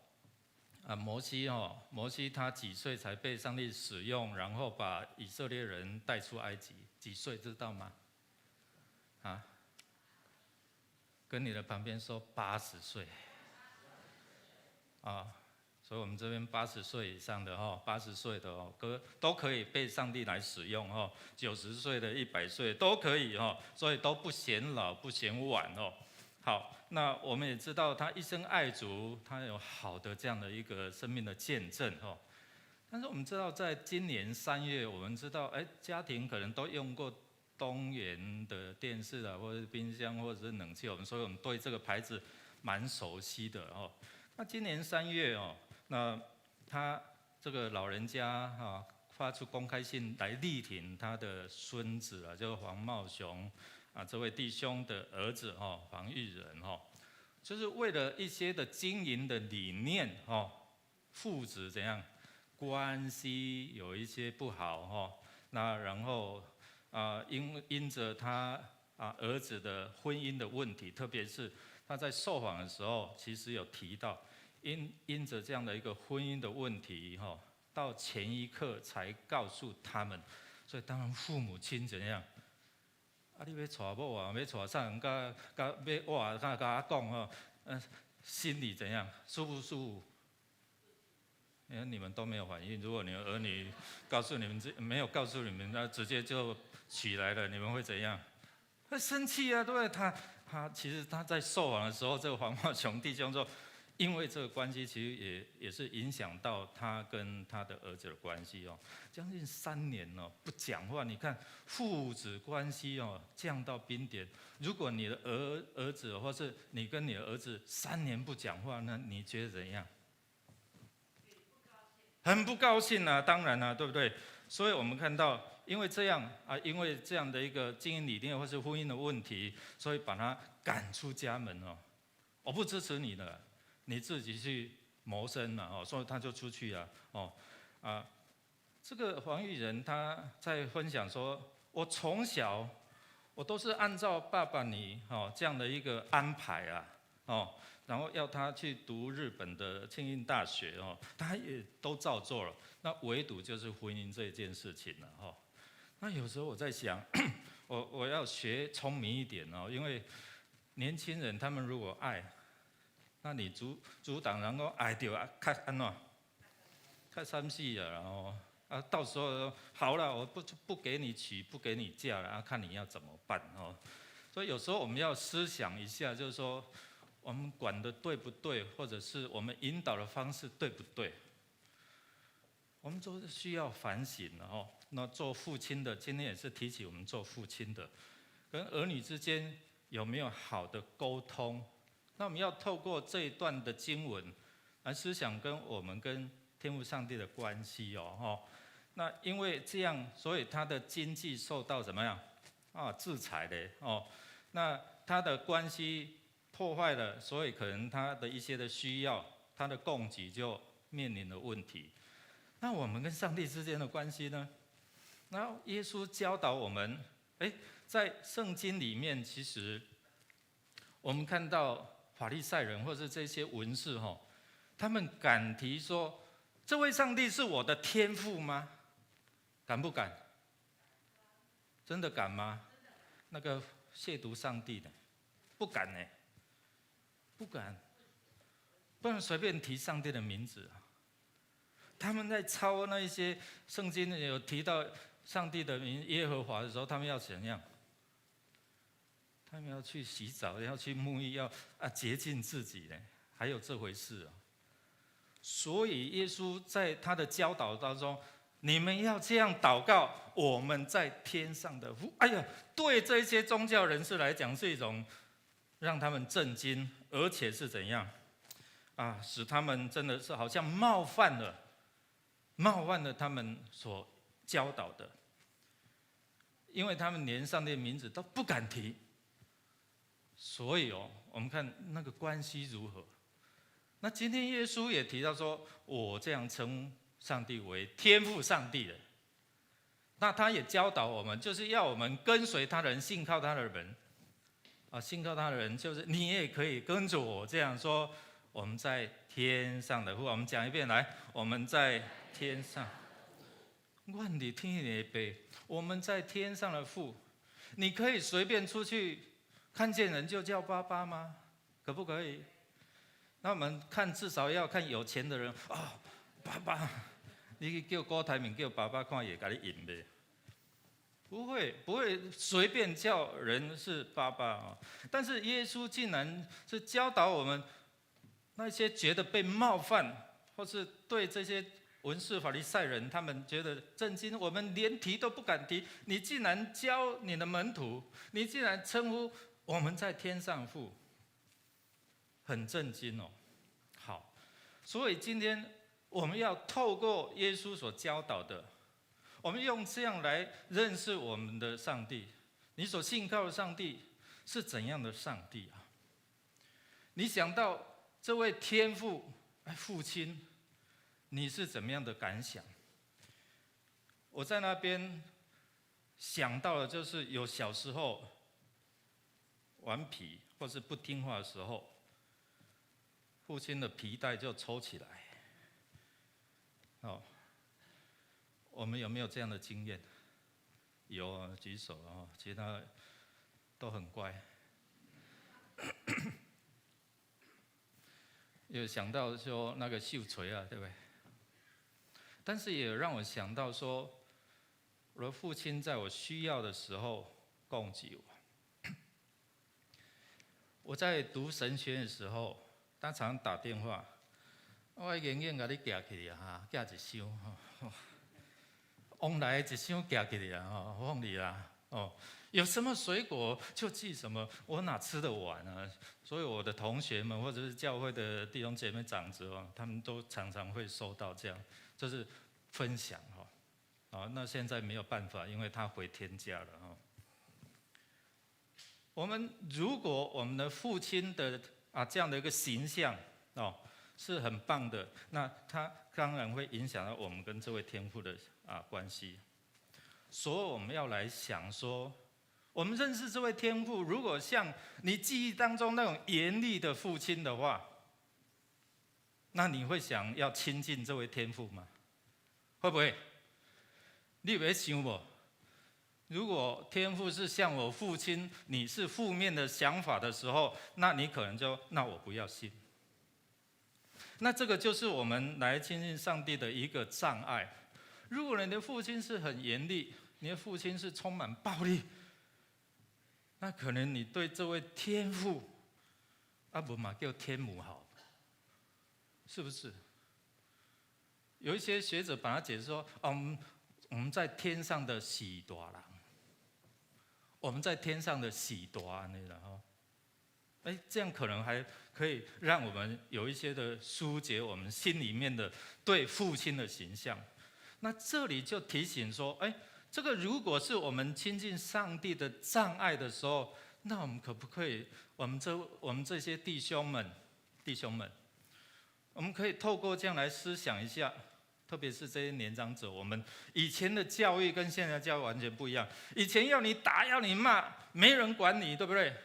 摩西他几岁才被上帝使用，然后把以色列人带出埃及？几岁知道吗？跟你的旁边说80岁所以我们这边80岁以上的80岁的都可以被上帝来使用90岁的100岁都可以所以都不显老不显晚好，那我们也知道他一生爱主，他有好的这样的一个生命的见证但是我们知道，在今年3月，我们知道家庭可能都用过东元的电视或者是冰箱或者是冷气，所以我们对这个牌子蛮熟悉的那今年3月那他这个老人家发出公开信来力挺他的孙子就是黄茂雄这位弟兄的儿子黄玉仁就是为了一些的经营的理念父子怎样关系有一些不好那然后因着他儿子的婚姻的问题，特别是他在受访的时候，其实有提到，因着这样的一个婚姻的问题到前一刻才告诉他们，所以当然父母亲怎样你要娶某啊，要娶啥人？甲要哇，甲我讲吼，心里怎样？舒不舒服？你们都没有反应。如果你的儿女告诉你们没有告诉你们，那直接就娶来了，你们会怎样？会生气啊，对不对？他其实他在受访的时候，这个黄茂雄弟兄说，因为这个关系，其实也是影响到他跟他的儿子的关系哦。将近3年哦，不讲话，你看父子关系哦降到冰点。如果你的儿子，或是你跟你的儿子3年不讲话，那你觉得怎样？很不高兴啊，当然啊，对不对？所以我们看到，因为这样的一个经营理念或是婚姻的问题，所以把他赶出家门哦。我不支持你的，你自己去谋生了哦。所以他就出去了哦这个黄玉仁他在分享说，我从小我都是按照爸爸你这样的一个安排啊然后要他去读日本的庆应大学他也都照做了。那唯独就是婚姻这件事情了那有时候我在想，我要学聪明一点因为年轻人他们如果爱，那你阻挡然后爱就较安怎，较三细了，然后到时候好了，我不给你娶，不给你嫁了看你要怎么办所以有时候我们要思想一下，就是说，我们管的对不对，或者是我们引导的方式对不对？我们都是需要反省的那做父亲的，今天也是提起我们做父亲的，跟儿女之间有没有好的沟通？那我们要透过这一段的经文来思想我们跟天父上帝的关系那因为这样，所以他的经济受到怎么样制裁的那他的关系破坏了，所以可能他的一些的需要，他的供给就面临了问题。那我们跟上帝之间的关系呢？然后耶稣教导我们，在圣经里面，其实我们看到法利赛人或是这些文士他们敢提说，这位上帝是我的天父吗？敢不敢？真的敢吗？那个亵渎上帝的，不敢呢，不敢，不能随便提上帝的名字他们在抄那一些圣经有提到上帝的名耶和华的时候，他们要怎样？他们要去洗澡，要去沐浴，要洁净自己呢，还有这回事所以耶稣在他的教导当中，你们要这样祷告：我们在天上的父。哎呀，对这些宗教人士来讲是一种让他们震惊，而且是怎样使他们真的是好像冒犯了他们所教导的，因为他们连上帝的名字都不敢提。所以我们看那个关系如何。那今天耶稣也提到说，我这样称上帝为天父上帝的。那他也教导我们，就是要我们跟随他的人，信靠他的人信靠他的人，就是你也可以跟着我这样说，我们在天上的父。我们讲一遍来，我们在天上，我们在天的父，我们在天上的父。你可以随便出去看见人就叫爸爸吗？可不可以？那我们至少要看有钱的人爸爸，你叫郭台铭叫爸爸看也给你赢呗？不会随便叫人是爸爸但是耶稣竟然是教导我们，那些觉得被冒犯，或是对这些文士法利赛人，他们觉得震惊，我们连提都不敢提，你竟然教你的门徒，你竟然称呼我们在天上父，很震惊好，所以今天我们要透过耶稣所教导的，我们用这样来认识我们的上帝。你所信靠的上帝是怎样的上帝你想到这位天父父亲，你是怎么样的感想？我在那边想到的就是有小时候顽皮或是不听话的时候，父亲的皮带就抽起来我们有没有这样的经验？有举手其他都很乖。有想到说那个秀锤啊，对不对？但是也让我想到说，我的父亲在我需要的时候供给我。我在读神学院的时候，他常打电话，我永远把你夹起来哈，夹一箱，往来一箱夹起来啊，放你啦哦。有什么水果就寄什么，我哪吃得完啊？所以我的同学们或者是教会的弟兄姐妹长子哦，他们都常常会收到这样，就是分享哈。好，那现在没有办法，因为他回天家了哈。我们如果我们的父亲的这样的一个形象哦是很棒的，那他当然会影响到我们跟这位天父的关系。所以我们要来想说，我们认识这位天父，如果像你记忆当中那种严厉的父亲的话，那你会想要亲近这位天父吗？会不会？你有想过？如果天父是像我父亲，你是负面的想法的时候，那你可能那我不要信。那这个就是我们来亲近上帝的一个障碍。如果你的父亲是很严厉，你的父亲是充满暴力，那可能你对这位天父不嘛叫天母好，是不是？有一些学者把它解释说，我们在天上的喜大人，我们在天上的喜大那个哈，这样可能还可以让我们有一些的疏解我们心里面的对父亲的形象。那这里就提醒说，这个如果是我们亲近上帝的障碍的时候，那我们可不可以，我们这些弟兄们，我们可以透过这样来思想一下，特别是这些年长者，我们以前的教育跟现在的教育完全不一样。以前要你打要你骂，没人管你，对不对？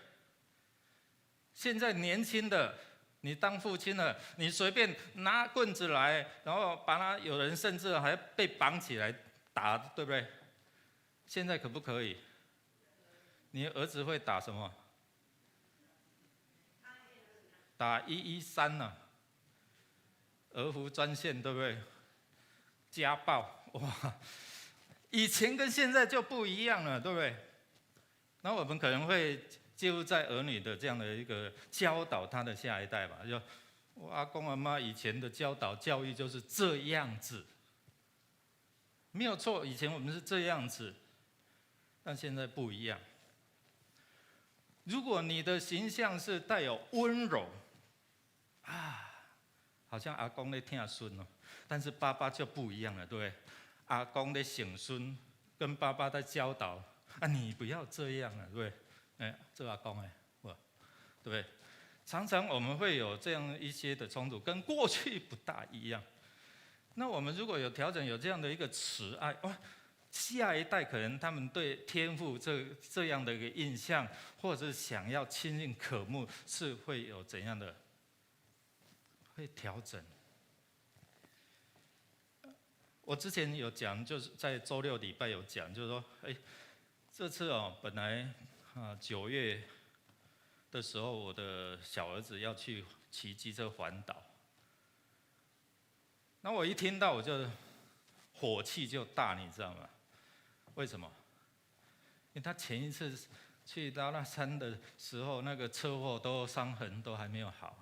现在年轻的，你当父亲了，你随便拿棍子来，然后有人甚至还被绑起来打，对不对？现在可不可以？你儿子会打什么？打113呢？儿福专线，对不对？家暴，哇！以前跟现在就不一样了，对不对？那我们可能会介入在儿女的这样的一个教导他的下一代吧，就我阿公阿妈以前的教育就是这样子，没有错，以前我们是这样子，但现在不一样。如果你的形象是带有温柔好像阿公在疼孙哦，但是爸爸就不一样了，对不对？阿公在省孙，跟爸爸在教导你不要这样啊，对不对？这阿公对不对？常常我们会有这样一些的冲突，跟过去不大一样。那我们如果有调整，有这样的一个慈爱，下一代可能他们对天父这样的一个印象，或者是想要亲近渴慕，是会有怎样的？会调整。我之前有讲，就是在周六礼拜有讲，就是说，这次本来9月的时候，我的小儿子要去骑机车环岛，那我一听到我就火气就大，你知道吗？为什么？因为他前一次去到那山的时候，那个车祸都伤痕都还没有好。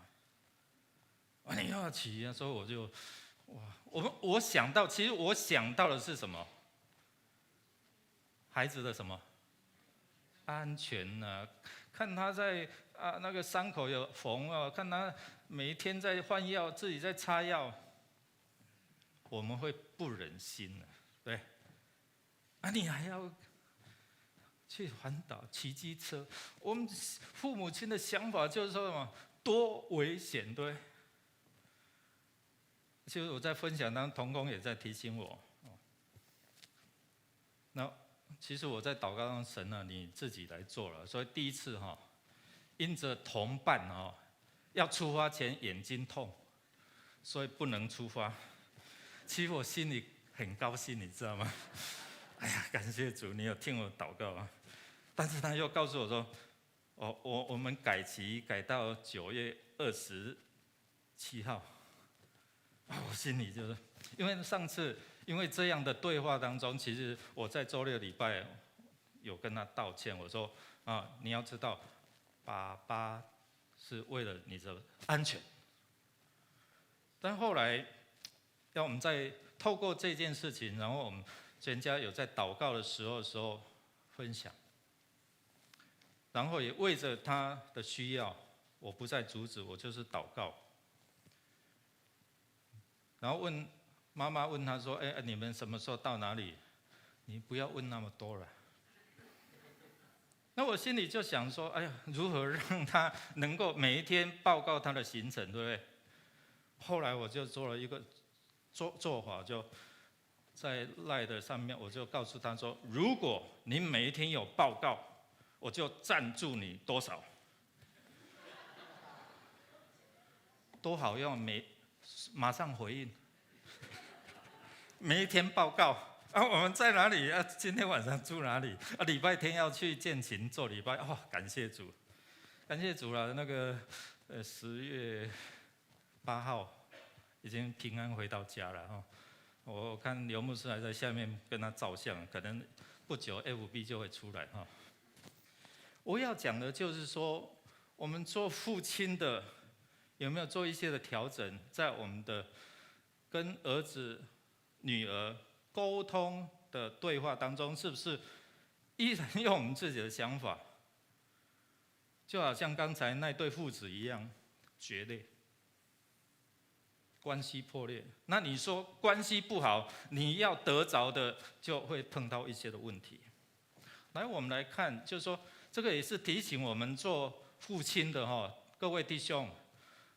你要骑所以我就我想到，其实我想到的是什么？孩子的什么安全啊？看他在那个伤口有缝看他每一天在换药，自己在擦药，我们会不忍心对？你还要去环岛骑机车？我们父母亲的想法就是说什么？多危险，对？其实我在分享当中，同工也在提醒我。那其实我在祷告中，神你自己来做了。所以第一次因着同伴要出发前眼睛痛，所以不能出发。其实我心里很高兴，你知道吗？感谢主，你有听我祷告啊。但是他又告诉我说，我们改期改到9月27号。我心里就是，因为上次因为这样的对话当中，其实我在周六礼拜有跟他道歉，我说你要知道，爸爸是为了你的安全。但后来，要我们再透过这件事情，然后我们全家有在祷告的时候分享，然后也为着他的需要，我不再阻止，我就是祷告。然后妈妈问他说：“你们什么时候到哪里？你不要问那么多了。”那我心里就想说：“哎呀，如何让他能够每一天报告他的行程，对不对？”后来我就做了一个做法，就在 LINE 的上面，我就告诉他说：“如果你每一天有报告，我就赞助你多少。”多好要马上回应，每一天报告我们在哪里今天晚上住哪里礼拜天要去建琴做礼拜感谢主，感谢主了。那个10月8号已经平安回到家了我看刘牧师还在下面跟他照相，可能不久 FB 就会出来我要讲的就是说，我们做父亲的有没有做一些的调整，在我们的跟儿子、女儿沟通的对话当中，是不是依然用我们自己的想法？就好像刚才那对父子一样，决裂，关系破裂。那你说关系不好，你要得着的就会碰到一些的问题。来，我们来看，就是说，这个也是提醒我们做父亲的各位弟兄。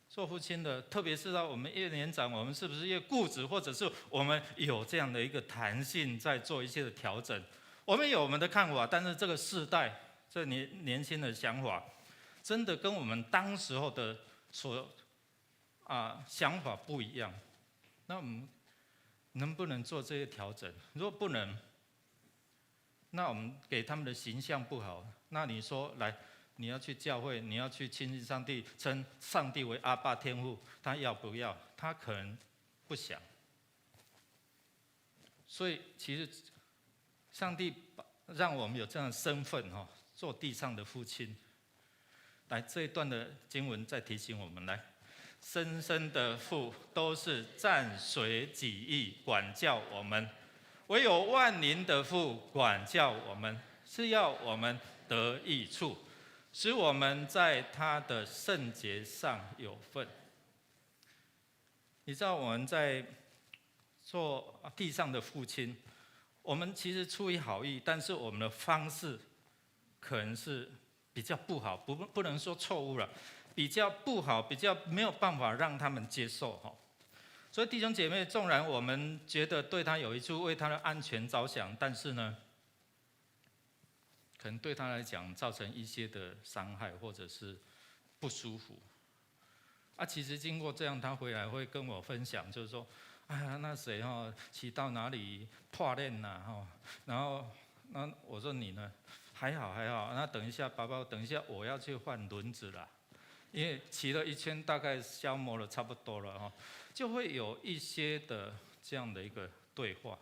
做父亲的，特别是到我们越年长，我们是不是越固执，或者是我们有这样的一个弹性，在做一些的调整？我们有我们的看法，但是这个世代，这年轻的想法，真的跟我们当时候的想法不一样。那我们能不能做这些调整？如果不能，那我们给他们的形象不好，那你说来。你要去教会，你要去亲近上帝，称上帝为阿爸天父，他要不要？他可能不想。所以其实上帝让我们有这样的身份做地上的父亲。来，这一段的经文再提醒我们，来，生生的父都是暂随己意管教我们，唯有万灵的父管教我们，是要我们得益处，使我们在他的圣洁上有份。你知道我们在做地上的父亲，我们其实出于好意，但是我们的方式可能是比较不好，不能说错误了，比较不好，比较没有办法让他们接受所以弟兄姐妹，纵然我们觉得对他有益处，为他的安全着想，但是呢，可能对他来讲造成一些的伤害或者是不舒服其实经过这样，他回来会跟我分享，就是说，那谁骑到哪里破链然后那我说你呢？还好，那等一下，爸爸，等一下我要去换轮子了，因为骑了1圈，大概消磨了差不多了就会有一些的这样的一个对话，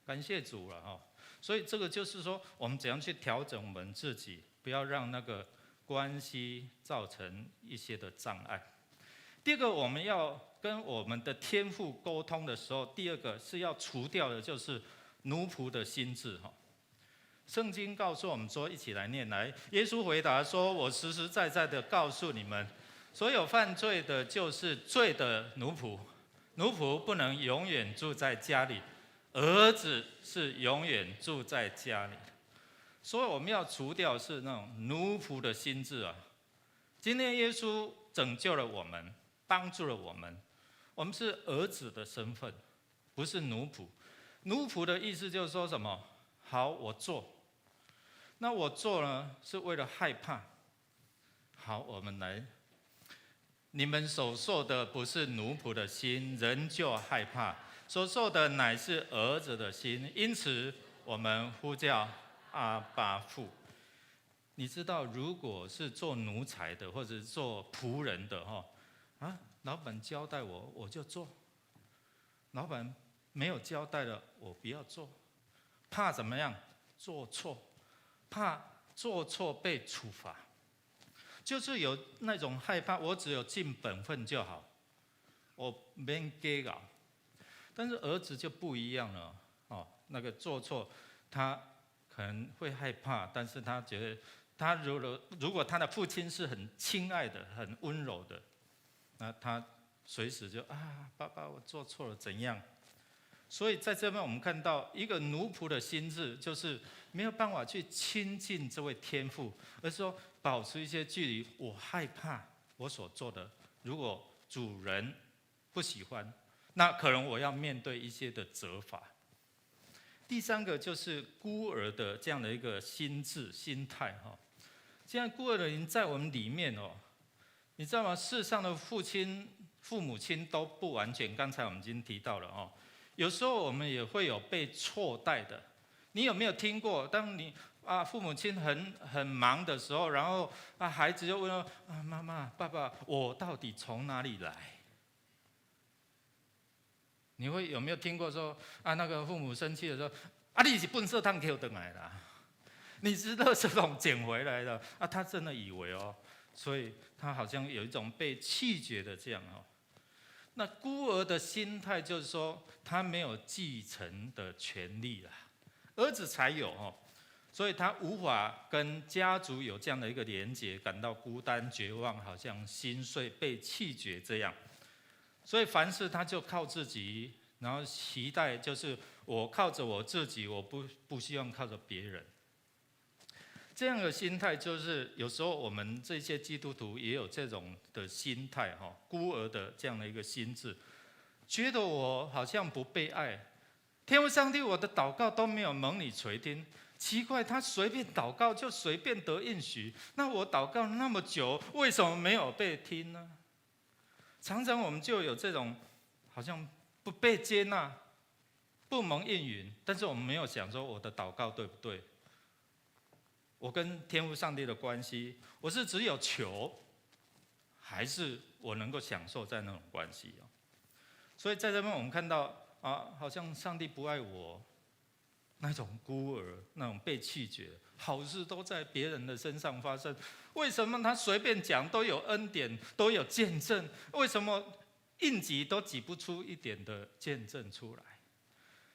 感谢主了所以这个就是说，我们怎样去调整我们自己，不要让那个关系造成一些的障碍。第二个，我们要跟我们的天父沟通的时候，第二个是要除掉的就是奴仆的心志圣经告诉我们说，一起来念来。耶稣回答说：“我实实在在的告诉你们，所有犯罪的就是罪的奴仆。奴仆不能永远住在家里，儿子是永远住在家里。”所以我们要除掉是那种奴仆的心志今天耶稣拯救了我们，帮助了我们，我们是儿子的身份，不是奴仆。奴仆的意思就是说什么？好，我做。那我做呢，是为了害怕。好，我们来。你们所受的不是奴仆的心，人就害怕；所受的乃是儿子的心。因此，我们呼叫阿爸父。你知道，如果是做奴才的或者是做仆人的老板交代我就做，老板没有交代了我不要做，怕怎么样？做错，怕做错被处罚，就是有那种害怕，我只有尽本分就好，我免计较。但是儿子就不一样了那个做错，他可能会害怕，但是他觉得，他如果他的父亲是很亲爱的、很温柔的，那他随时就爸爸我做错了怎样？所以在这边我们看到一个奴仆的心智，就是没有办法去亲近这位天父，而是说保持一些距离。我害怕我所做的，如果主人不喜欢，那可能我要面对一些的责罚。第三个就是孤儿的这样的一个心智心态现在孤儿的灵在我们里面你知道吗？世上的父母亲都不完全，刚才我们已经提到了有时候我们也会有被错待的。你有没有听过？当你父母亲很忙的时候，然后孩子就问妈妈、爸爸，我到底从哪里来？你有没有听过说那个父母生气的时候，你是笨色汤给我回来的，你是垃圾桶捡回来的他真的以为所以他好像有一种被弃绝的这样那孤儿的心态就是说，他没有继承的权利啦，儿子才有所以他无法跟家族有这样的一个连结，感到孤单、绝望，好像心碎、被弃绝这样。所以凡事他就靠自己，然后期待就是我靠着我自己，我不希望靠着别人。这样的心态就是有时候我们这些基督徒也有这种的心态孤儿的这样的一个心智，觉得我好像不被爱，天父上帝，我的祷告都没有蒙你垂听，奇怪，他随便祷告就随便得应许，那我祷告那么久，为什么没有被听呢？常常我们就有这种好像不被接纳、不蒙应允，但是我们没有想说我的祷告对不对？我跟天父上帝的关系，我是只有求，还是我能够享受在那种关系所以在这边我们看到好像上帝不爱我，那种孤儿，那种被弃绝，好事都在别人的身上发生，为什么他随便讲都有恩典，都有见证？为什么应急都挤不出一点的见证出来？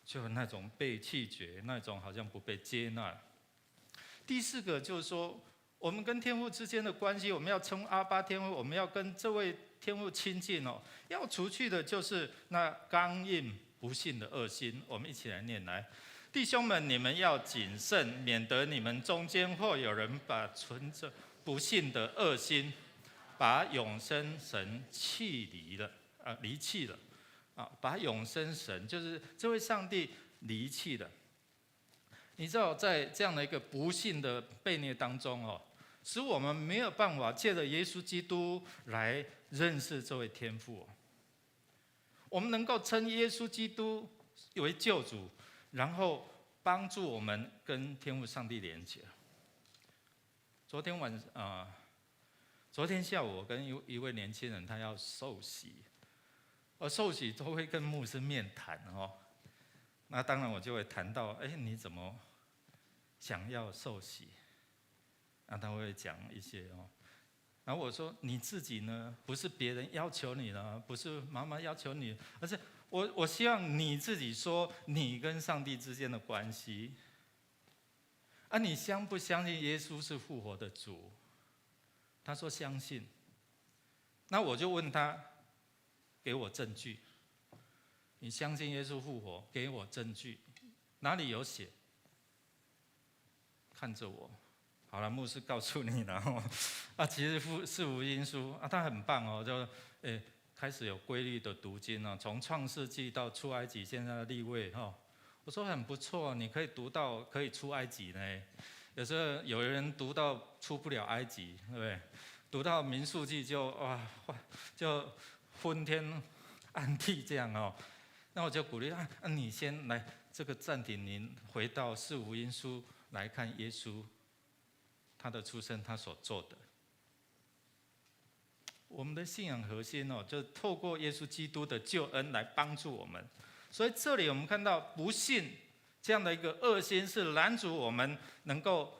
就那种被弃绝，那种好像不被接纳。第四个就是说，我们跟天父之间的关系，我们要称阿爸天父，我们要跟这位天父亲近要除去的就是那刚硬不信的恶心。我们一起来念来。弟兄们，你们要谨慎，免得你们中间或有人把存着不信的恶心，把永生神离弃了把永生神就是这位上帝离弃了。你知道，在这样的一个不信的悖逆当中使我们没有办法借着耶稣基督来认识这位天父我们能够称耶稣基督为救主，然后帮助我们跟天父上帝连接。昨天下午，我跟一位年轻人，他要受洗，受洗都会跟牧师面谈那当然我就会谈到，你怎么想要受洗？他会讲一些然后我说你自己呢？不是别人要求你的，不是妈妈要求你，而是我希望你自己说你跟上帝之间的关系。你相不相信耶稣是复活的主？他说相信。那我就问他，给我证据。你相信耶稣复活？给我证据，哪里有写？看着我。好了，牧师告诉你了其实是福音书他很棒就开始有规律的读经从创世纪到出埃及，现在的利未我说很不错，你可以读到可以出埃及呢。有时候有人读到出不了埃及，对不对？读到民数记就昏天暗地这样那我就鼓励你先来这个暂停，您回到四福音书来看耶稣。他的出生，他所做的。我们的信仰核心就透过耶稣基督的救恩来帮助我们。所以这里我们看到不信这样的一个恶心，是拦阻我们能够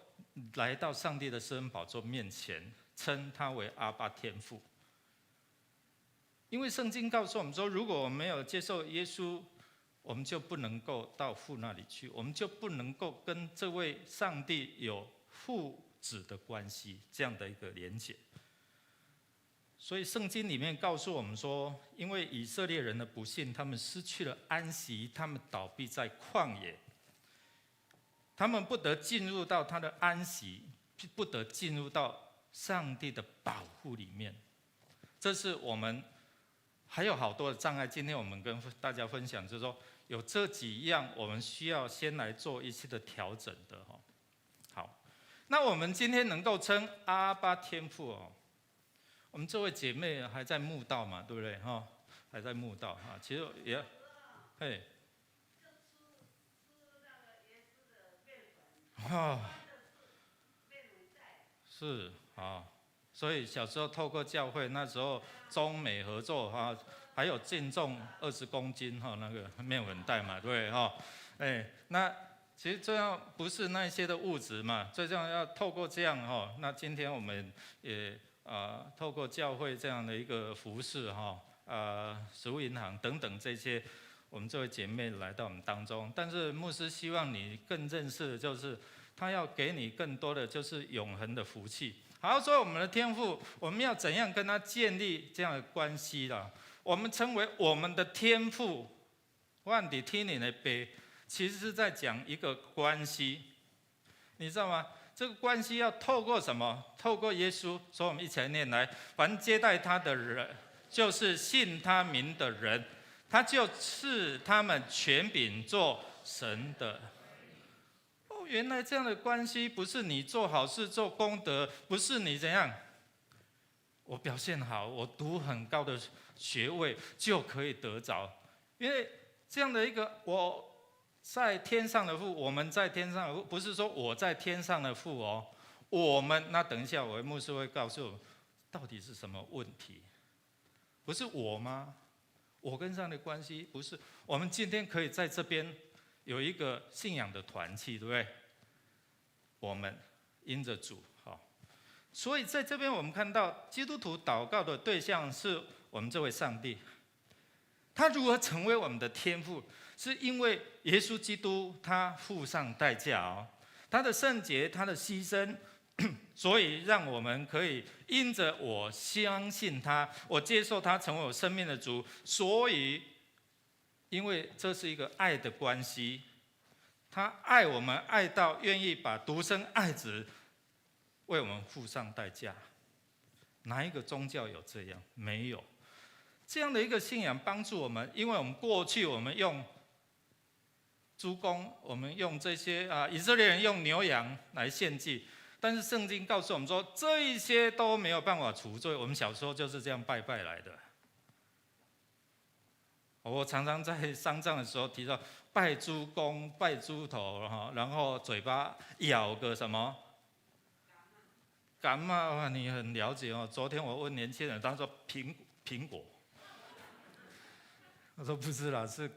来到上帝的施恩宝座面前，称他为阿爸天父。因为圣经告诉我们说，如果我们没有接受耶稣，我们就不能够到父那里去，我们就不能够跟这位上帝有父子的关系，这样的一个连结。所以圣经里面告诉我们说，因为以色列人的不信，他们失去了安息，他们倒闭在旷野，他们不得进入到他的安息，不得进入到上帝的保护里面。这是我们还有好多的障碍。今天我们跟大家分享，就是说有这几样我们需要先来做一些的调整的。好，那我们今天能够称阿爸天父我们这位姐妹还在慕道嘛，对不对？还在慕道其实也，是所以小时候透过教会，那时候中美合作还有净重20公斤那个面粉袋嘛，对不对？那其实这样不是那些的物质嘛，最重要透过这样那今天我们也透过教会这样的一个服事食物银行等等这些，我们这位姐妹来到我们当中。但是牧师希望你更认识的就是，他要给你更多的就是永恒的福气。好，所以我们的天父，我们要怎样跟他建立这样的关系啦？我们称为我们的天父，万底天灵的杯，其实是在讲一个关系，你知道吗？这个关系要透过什么？透过耶稣。所以我们一起来念来：凡接待他的人，就是信他名的人，他就赐他们权柄做神的。原来这样的关系不是你做好事做功德，不是你怎样，我表现好，我读很高的学位就可以得着。因为这样的一个我在天上的父，我们在天上的父，不是说我在天上的父我们那等一下我的牧师会告诉我到底是什么问题。不是我吗？我跟上帝的关系不是。我们今天可以在这边有一个信仰的团契，对不对？我们因着主所以在这边我们看到基督徒祷告的对象是我们这位上帝。他如何成为我们的天父？是因为耶稣基督他付上代价他的圣洁，他的牺牲，所以让我们可以因着我相信他，我接受他成为我生命的主。所以因为这是一个爱的关系，他爱我们爱到愿意把独生爱子为我们付上代价。哪一个宗教有这样？没有。这样的一个信仰帮助我们，因为我们过去我们用猪公，我们用这些以色列人用牛羊来献祭，但是圣经告诉我们说，这一些都没有办法除罪。我们小时候就是这样拜拜来的。我常常在丧葬的时候提到拜猪公、拜猪头，然后嘴巴咬个什么柑嘛，你很了解昨天我问年轻人，他说苹果，我说不是啦，是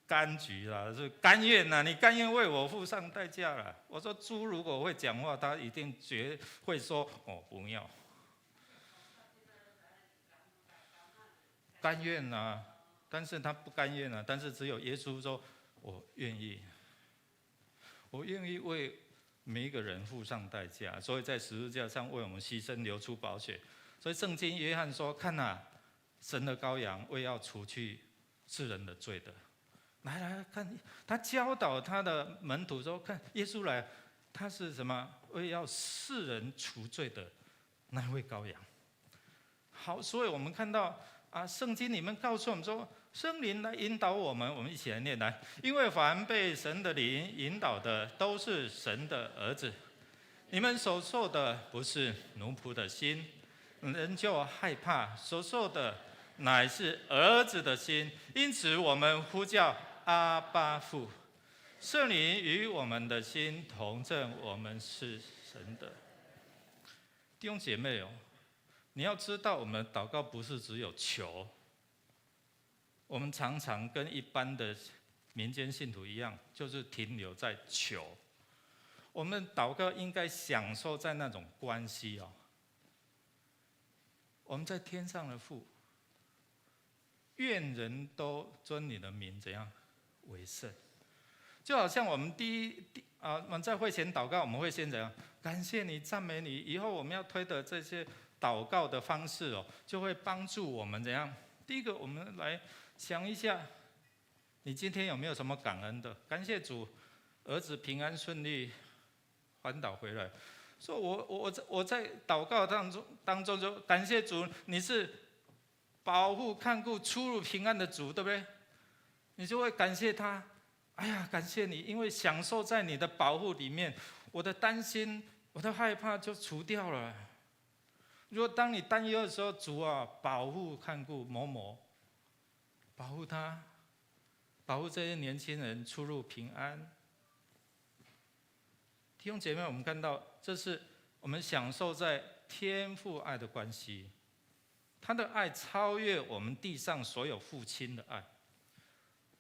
柑橘啦，是甘愿啦，你甘愿为我付上代价啦。我说猪如果会讲话，他一定绝会说不要，甘愿啦。但是他不甘愿但是只有耶稣说我愿意，我愿意为每一个人付上代价，所以在十字架上为我们牺牲，流出宝血。所以圣经约翰说，看神的羔羊，为要除去世人的罪的。来看，他教导他的门徒说，看耶稣来，他是什么？为要世人除罪的那位羔羊。好，所以我们看到圣经里面告诉我们说，圣灵来引导我们，我们一起来念来。因为凡被神的灵引导的，都是神的儿子。你们所受的不是奴仆的心，人就害怕；所受的乃是儿子的心。因此我们呼叫阿爸父。圣灵与我们的心同证，我们是神的。弟兄姐妹哦，你要知道，我们祷告不是只有求，我们常常跟一般的民间信徒一样，就是停留在求。我们祷告应该享受在那种关系哦。我们在天上的父，愿人都尊你的名怎样为圣。就好像我们我们在会前祷告，我们会先怎样？感谢你，赞美你。以后我们要推的这些祷告的方式哦，就会帮助我们怎样？第一个，我们来想一下，你今天有没有什么感恩的？感谢主，儿子平安顺利环岛回来。所以我在祷告当中就感谢主，你是保护看顾出入平安的主，对不对？你就会感谢他。哎呀，感谢你，因为享受在你的保护里面，我的担心、我的害怕就除掉了。如果当你担忧的时候，主啊，保护看顾某某，保护他，保护这些年轻人出入平安。弟兄姐妹，我们看到，这是我们享受在天父爱的关系，他的爱超越我们地上所有父亲的爱。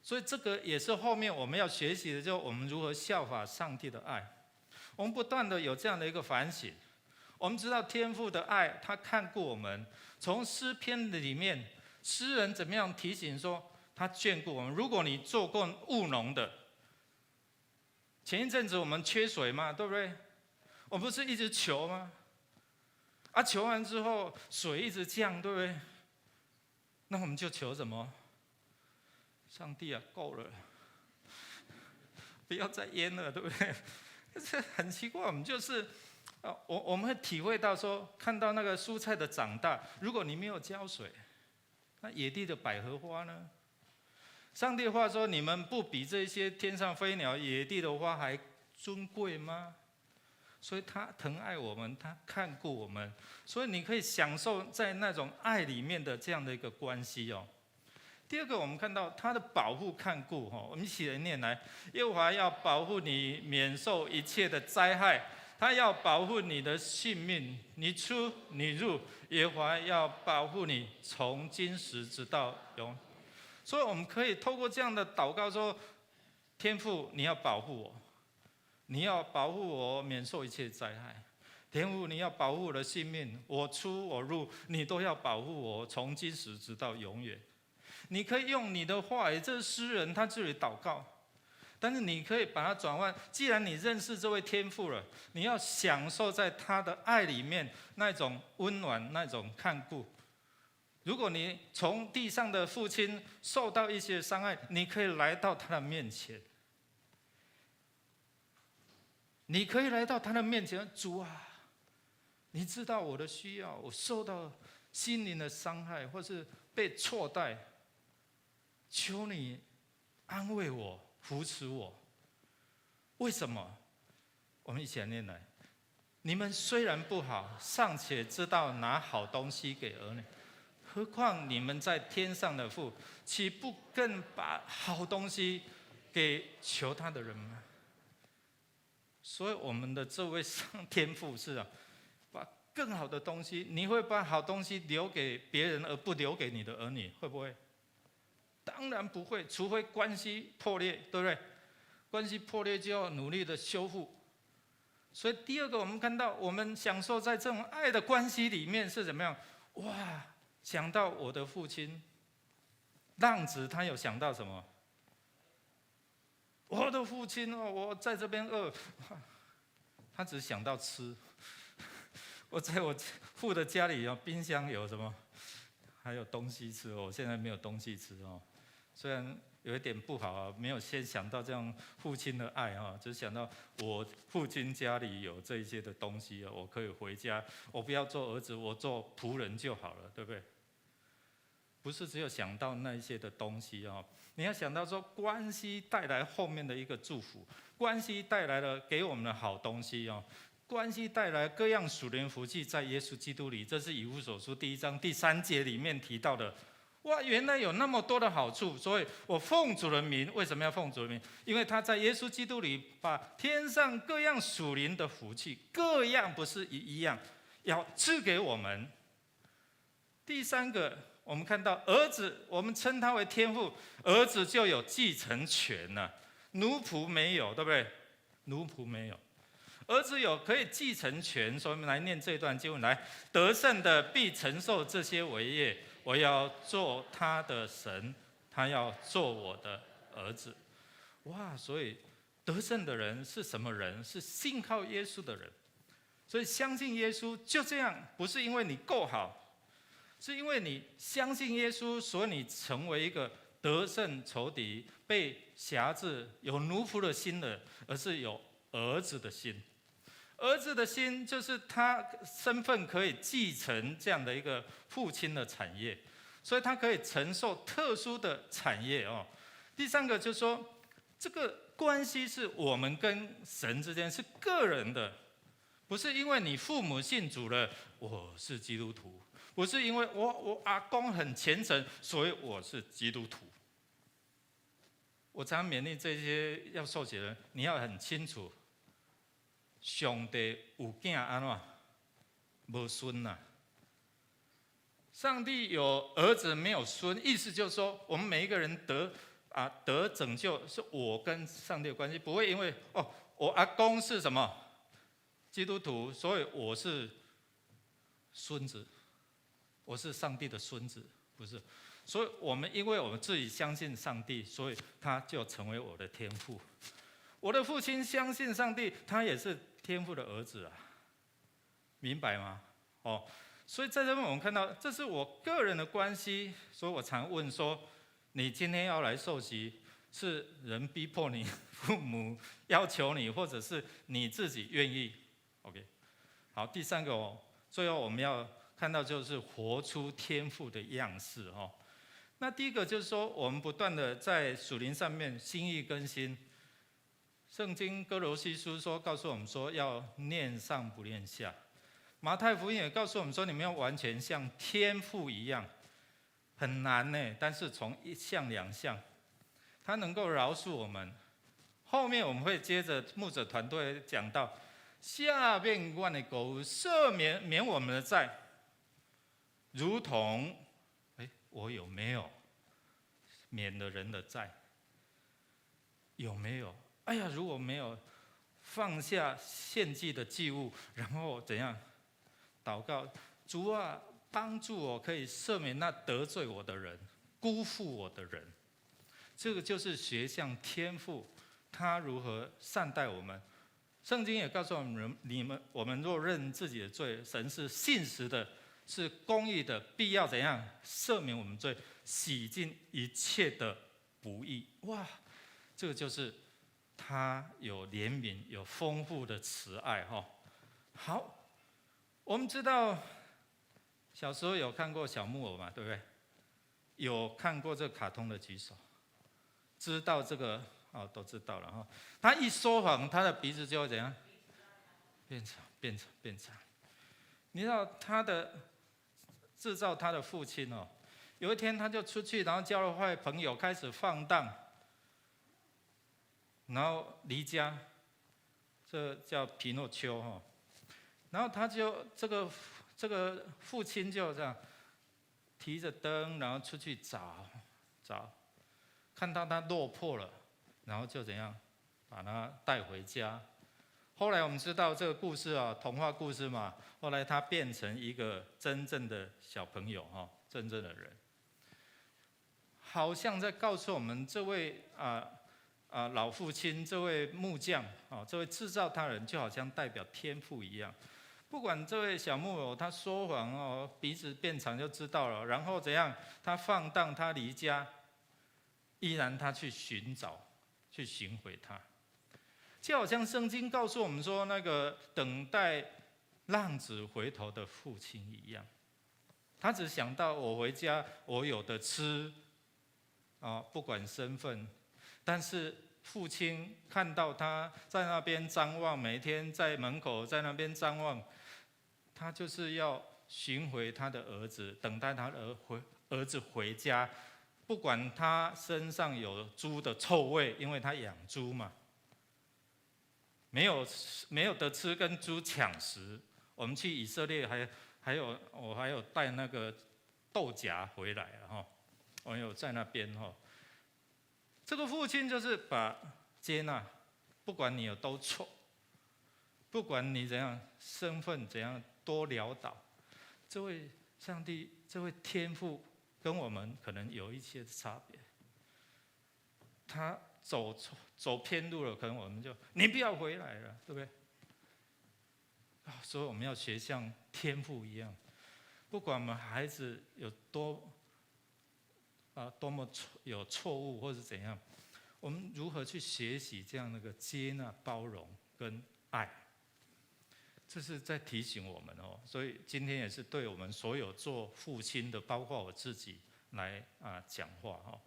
所以这个也是后面我们要学习的，就是我们如何效法上帝的爱。我们不断的有这样的一个反省。我们知道天父的爱，他看顾我们。从诗篇的里面，诗人怎么样提醒说，他眷顾我们。如果你做过务农的，前一阵子我们缺水嘛，对不对？我们不是一直求吗？求完之后水一直降，对不对？那我们就求什么？上帝啊，够了，不要再淹了，对不对？这很奇怪，我们就是我们会体会到说，看到那个蔬菜的长大，如果你没有浇水，那野地的百合花呢？上帝的话说，你们不比这些天上飞鸟、野地的花还尊贵吗？所以他疼爱我们，他看顾我们，所以你可以享受在那种爱里面的这样的一个关系哦。第二个，我们看到他的保护看顾，我们一起来念来：耶和华要保护你免受一切的灾害，他要保护你的性命，你出你入，耶和华要保护你，从今时直到永。所以我们可以透过这样的祷告说：天父，你要保护我，你要保护我免受一切灾害。天父，你要保护我的性命，我出我入，你都要保护我，从今时直到永远。你可以用你的话语，这是诗人他这里祷告，但是你可以把它转换。既然你认识这位天父了，你要享受在他的爱里面那种温暖、那种看顾。如果你从地上的父亲受到一些伤害，你可以来到他的面前，你可以来到他的面前，主啊，你知道我的需要，我受到心灵的伤害，或是被错待。求你安慰我，扶持我。为什么？我们一起来念来：你们虽然不好，尚且知道拿好东西给儿女，何况你们在天上的父，岂不更把好东西给求他的人吗？所以我们的这位天父是把更好的东西，你会把好东西留给别人，而不留给你的儿女，会不会？当然不会，除非关系破裂，对不对？关系破裂就要努力的修复。所以第二个，我们看到我们享受在这种爱的关系里面是怎么样？哇，想到我的父亲，浪子他有想到什么？我的父亲哦，我在这边饿，他只想到吃。我在我父的家里冰箱有什么？还有东西吃，我现在没有东西吃哦。虽然有一点不好没有先想到这样父亲的爱只想到我父亲家里有这一些的东西我可以回家，我不要做儿子，我做仆人就好了，对不对？不是只有想到那一些的东西你要想到说关系带来后面的一个祝福，关系带来了给我们的好东西关系带来各样属灵福气，在耶稣基督里，这是以弗所书1章第3节里面提到的。哇，原来有那么多的好处，所以我奉主的名。为什么要奉主的名？因为他在耶稣基督里把天上各样属灵的福气，各样不是一样，要赐给我们。第三个，我们看到儿子，我们称他为天父，儿子就有继承权了，奴仆没有，对不对？奴仆没有，儿子有可以继承权，所以我们来念这段经文：来，得胜的必承受这些为业，我要做他的神，他要做我的儿子。哇，所以得胜的人是什么人？是信靠耶稣的人。所以相信耶稣就这样，不是因为你够好，是因为你相信耶稣，所以你成为一个得胜仇敌、被辖制、有奴仆的心的，而是有儿子的心。儿子的心就是他身份可以继承这样的一个父亲的产业，所以他可以承受特殊的产业哦。第三个就是说，这个关系是我们跟神之间是个人的，不是因为你父母信主了，我是基督徒；不是因为我阿公很虔诚，所以我是基督徒。我常勉励这些要受洗的人，你要很清楚，上帝有囝安怎，无孙呐。上帝有儿子没有孙，意思就是说，我们每一个人得拯救，是我跟上帝的关系，不会因为我阿公是什么基督徒，所以我是孙子，我是上帝的孙子，不是。所以因为我们自己相信上帝，所以他就成为我的天父。我的父亲相信上帝，他也是天父的儿子啊，明白吗？所以在这边我们看到，这是我个人的关系，所以我常问说，你今天要来受洗，是人逼迫你，父母要求你，或者是你自己愿意 ？OK， 好，第三个最后我们要看到就是活出天父的样式哦。那第一个就是说，我们不断的在属灵上面心意更新。圣经哥罗西书告诉我们说，要念上不念下。马太福音也告诉我们说，你们要完全像天父一样，很难呢。但是从一项两项，他能够饶恕我们。后面我们会接着牧者团队讲到，下面万的狗赦免我们的债，如同我有没有免了人的债？有没有？哎呀，如果没有，放下献祭的祭物，然后怎样？祷告，主啊，帮助我可以赦免那得罪我的人、辜负我的人。这个就是学像天父，他如何善待我们。圣经也告诉我们，我们若认自己的罪，神是信实的，是公义的，必要怎样赦免我们罪，洗净一切的不义。哇，这个就是他有怜悯，有丰富的慈爱哈。好，我们知道小时候有看过小木偶嘛，对不对？有看过这个卡通的举手，知道这个都知道了哈。他一说谎，他的鼻子就会怎样？变长。你知道他的制造他的父亲有一天他就出去，然后交了坏朋友，开始放荡，然后离家，这叫皮诺丘然后他就这个父亲就这样提着灯，然后出去找，看到他落魄了，然后就怎样把他带回家。后来我们知道这个故事童话故事嘛，后来他变成一个真正的小朋友真正的人，好像在告诉我们这位老父亲，这位木匠这位制造他人，就好像代表天父一样。不管这位小木偶他说谎鼻子变长就知道了，然后怎样他放荡，他离家，依然他去寻找，去寻回他。就好像圣经告诉我们说，那个等待浪子回头的父亲一样，他只想到我回家我有的吃不管身份。但是父亲看到他在那边张望，每天在门口在那边张望，他就是要寻回他的儿子，等待他的儿子回家，不管他身上有猪的臭味，因为他养猪嘛，没有得吃跟猪抢食我们去以色列我还有带那个豆荚回来了哈，我有在那边哈。这个父亲就是把接纳，不管你有多错，不管你怎样身份怎样多潦倒，这位上帝，这位天父跟我们可能有一些差别。他走偏路了，可能我们就你不要回来了，对不对？所以我们要学像天父一样，不管我们孩子有多么有错误或是怎样，我们如何去学习这样那个接纳、包容跟爱，这是在提醒我们哦。所以今天也是对我们所有做父亲的，包括我自己来讲话哈。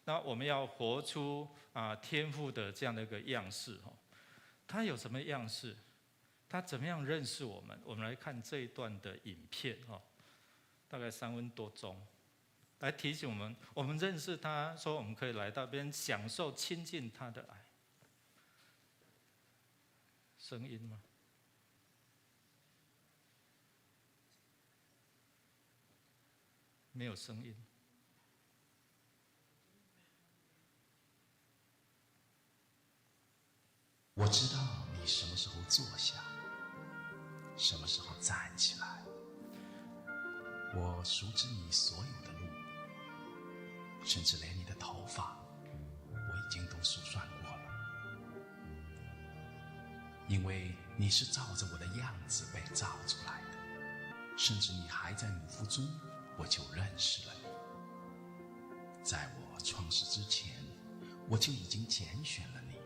那我们要活出天父的这样的一个样式哦。他有什么样式？他怎么样认识我们？我们来看这一段的影片哈，大概3分多钟，来提醒我们，我们认识他，说我们可以来到这边享受亲近他的爱。声音吗？没有声音。我知道你什么时候坐下，什么时候站起来。我熟知你所有的路，甚至连你的头发，我已经都数算过了。因为你是照着我的样子被造出来的，甚至你还在母腹中，我就认识了你。在我创世之前，我就已经拣选了你。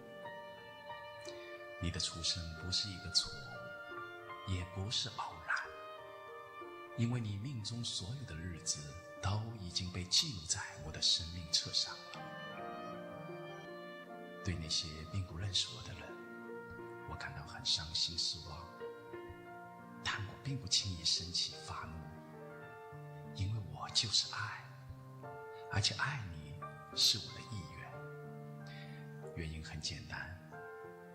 你的出生不是一个错误，也不是偶然，因为你命中所有的日子都已经被记录在我的生命册上了。对那些并不认识我的人，我感到很伤心失望，但我并不轻易生气发怒，因为我就是爱，而且爱你是我的意愿。原因很简单，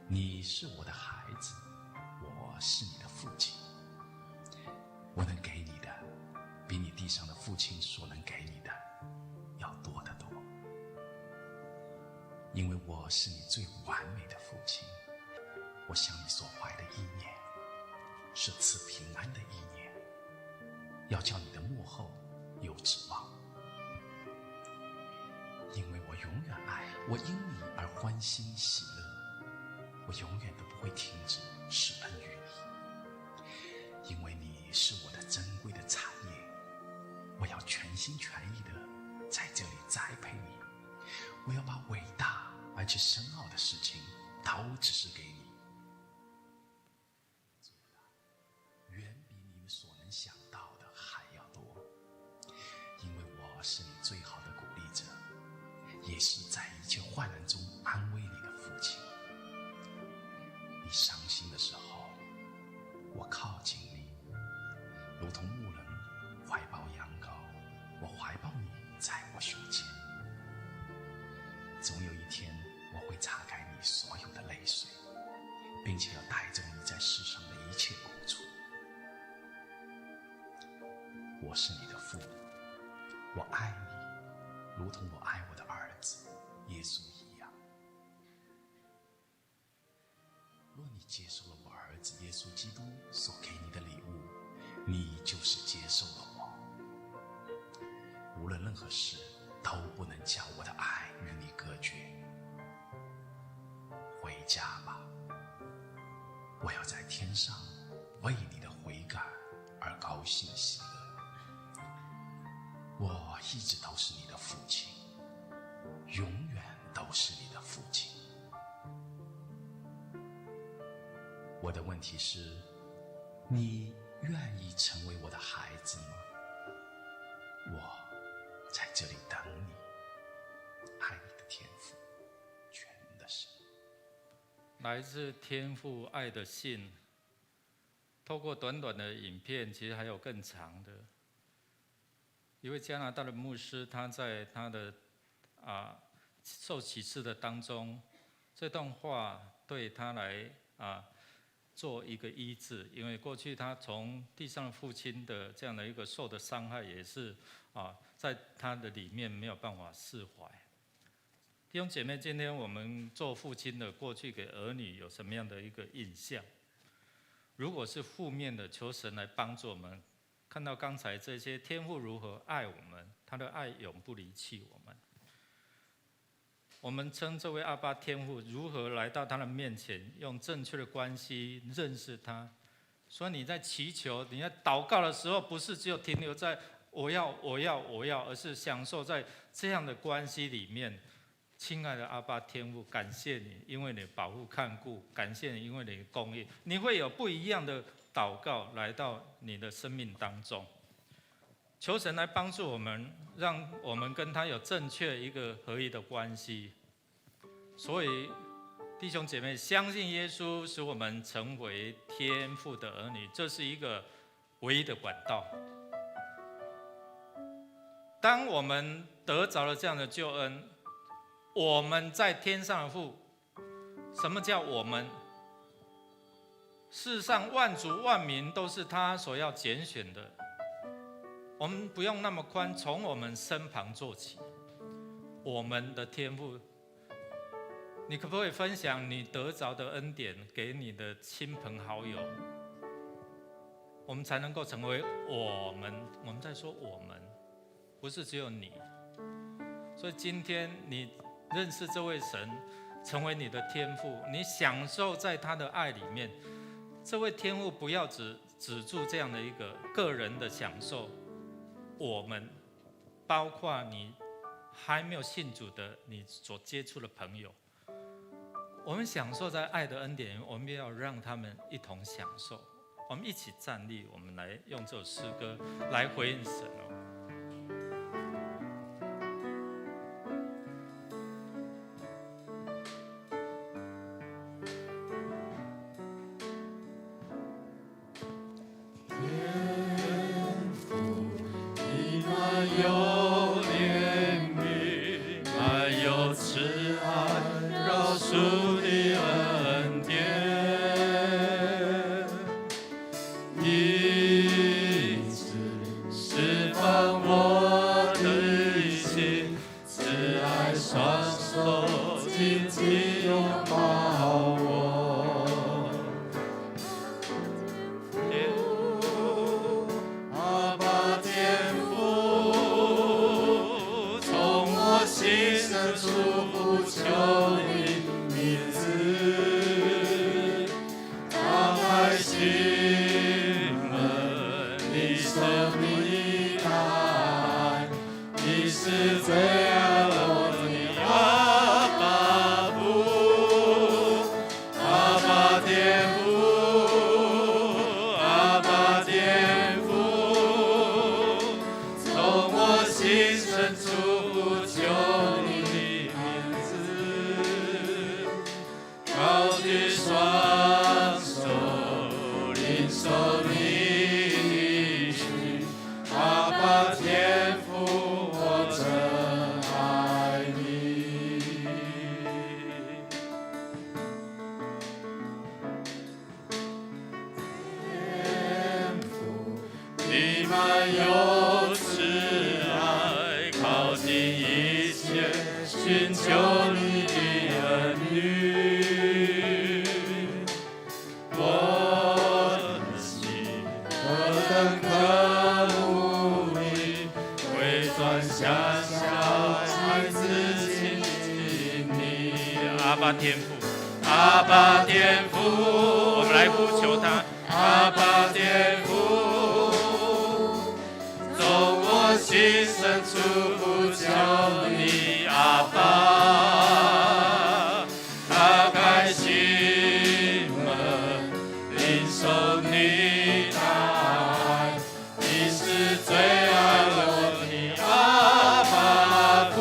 你是我的孩子，我是你的父亲。我能给你的，比你地上的父亲所能给你的要多得多。因为我是你最完美的父亲，我向你所怀的意念是赐平安的意念，要叫你的幕后有指望。因为我永远爱，我因你而欢欣喜乐，我永远都不会停止施恩于你。因为你是我的珍贵的产业，我要全心全意的在这里栽培你，我要把伟大而且深奥的事情都指示给你，做的远比你们所能想到的还要多。因为我是你最好的鼓励者，也是在一切患难中安慰你的父亲。你伤心的时候，我靠近你，如同牧人怀抱羊羔，我怀抱你在我胸前。总有一天，我会擦干你所有的泪水，并且要带走你在世上的一切苦楚。我是你的父，我爱你，如同我爱我的儿子耶稣一样。若你接受了我儿子耶稣基督所给你的礼物，你就是接受了我。无论任何事都不能将我的爱与你隔绝。回家吧，我要在天上为你的悔改而高兴喜乐。我一直都是你的父亲，永远都是你的父亲。我的问题是，你愿意成为我的孩子吗？我在这里等你，爱你的天父，全能的神。来自天父爱的信，透过短短的影片，其实还有更长的。一位加拿大的牧师，他在他的受启示的当中，这段话对他来做一个医治，因为过去他从地上的父亲的这样的一个受的伤害，也是在他的里面没有办法释怀。弟兄姐妹，今天我们做父亲的，过去给儿女有什么样的一个印象？如果是负面的，求神来帮助我们，看到刚才这些天父如何爱我们，他的爱永不离弃我们。我们称这位阿爸天父如何来到他的面前，用正确的关系认识他。所以你在祈求、你在祷告的时候，不是只有停留在我要，而是享受在这样的关系里面。亲爱的阿爸天父，感谢你，因为你保护看顾；感谢你，因为你的供应。你会有不一样的祷告来到你的生命当中。求神来帮助我们，让我们跟他有正确一个合一的关系。所以，弟兄姐妹，相信耶稣使我们成为天父的儿女，这是一个唯一的管道。当我们得着了这样的救恩，我们在天上的父，什么叫我们？世上万族万民都是他所要拣选的。我们不用那么宽，从我们身旁做起。我们的天父，你可不可以分享你得着的恩典给你的亲朋好友？我们才能够成为我们。我们在说我们，不是只有你。所以今天你认识这位神，成为你的天父，你享受在他的爱里面。这位天父不要只住这样的一个个人的享受。我们包括你还没有信主的你所接触的朋友，我们享受在爱的恩典，我们也要让他们一同享受。我们一起站立，我们来用这首诗歌来回应神哦。阿爸天父，我们来呼求他。阿爸天父，从我心深处呼求你，阿爸，打开心门，领受你的爱，你是最爱我的阿爸父，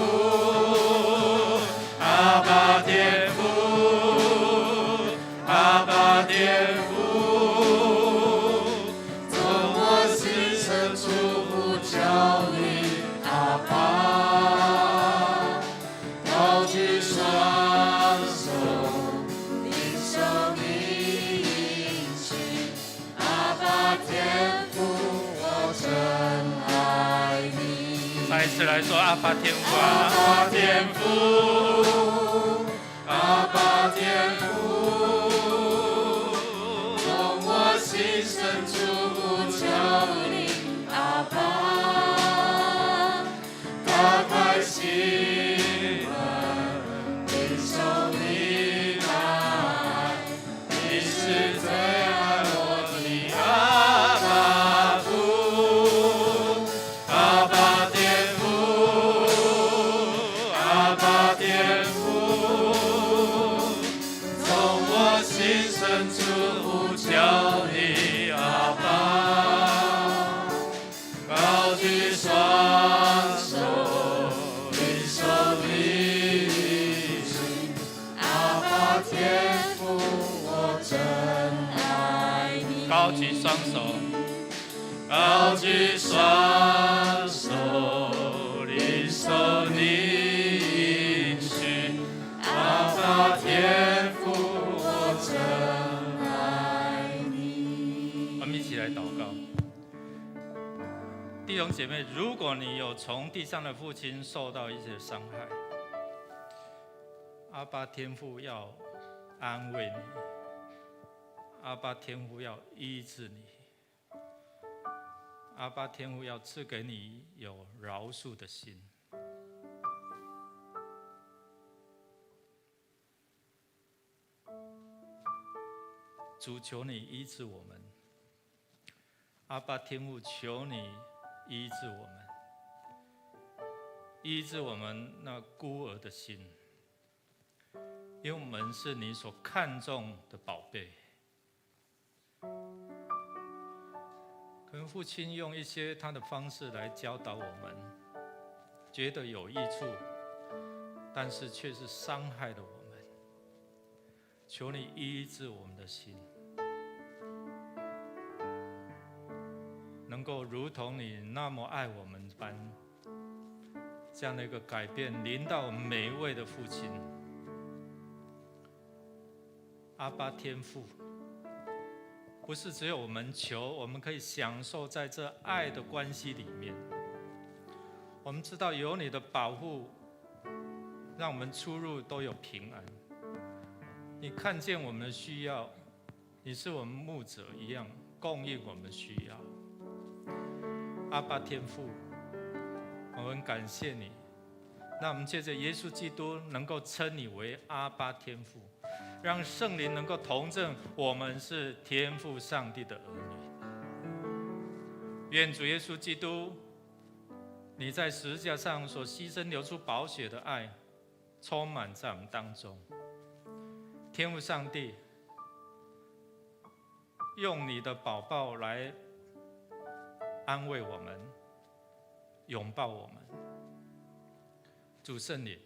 阿爸天父。阿爸天父，从我心深处呼叫你，阿爸，高举再一次来说，阿爸天父啊，阿爸天父，阿爸天父，从我心深处呼求你，阿爸，打开心门，领受你的爱，你是最爱我的阿爸父，阿爸天父，阿爸天父，从我心深处呼求你，阿爸，高举双手，领受你的心，阿爸天父，我真爱你。高举双手，高举双手，领受你应许，阿爸天父，我真爱你。我们一起来祷告。弟兄姐妹，如果你有从地上的父亲受到一些伤害，阿爸天父要安慰你，阿爸天父要医治你，阿爸天父要赐给你有饶恕的心。主，求你医治我们，阿爸天父，求你医治我们，医治我们那孤儿的心，因为我们是你所看重的宝贝。可能父亲用一些他的方式来教导我们，觉得有益处，但是却是伤害了我们。求你医治我们的心，能够如同你那么爱我们般，这样的一个改变临到我们每一位的父亲。阿爸天父，不是只有我们求，我们可以享受在这爱的关系里面。我们知道有你的保护，让我们出入都有平安。你看见我们的需要，你是我们牧者一样供应我们的需要。阿爸天父，我们感谢你，那我们借着耶稣基督能够称你为阿爸天父，让圣灵能够同证我们是天父上帝的儿女。愿主耶稣基督，你在十字架上所牺牲流出宝血的爱，充满在我们当中。天父上帝，用你的宝宝来安慰我们，拥抱我们。主圣灵，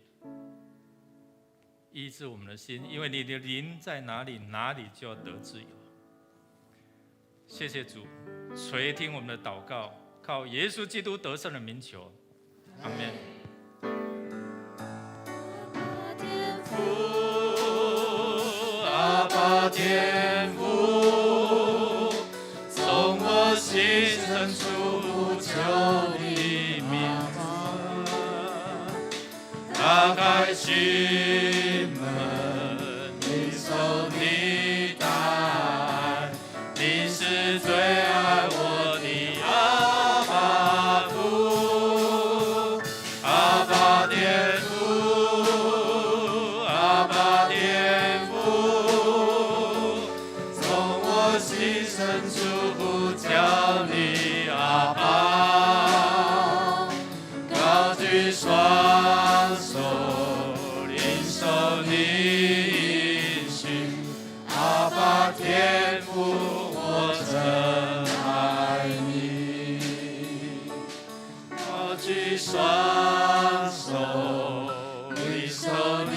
医治我们的心，因为你的灵在哪里，哪里就要得自由。谢谢主，垂听我们的祷告，靠耶稣基督得胜的名求，阿们。阿爸天父，从我心深处呼求你名，打开心门，领受你的爱，你是最爱我的阿爸父，阿爸天父，阿爸天父，从我心深处呼叫你阿爸，高举双手，领受你应许，阿爸天父，我真爱你。高举双手，领受你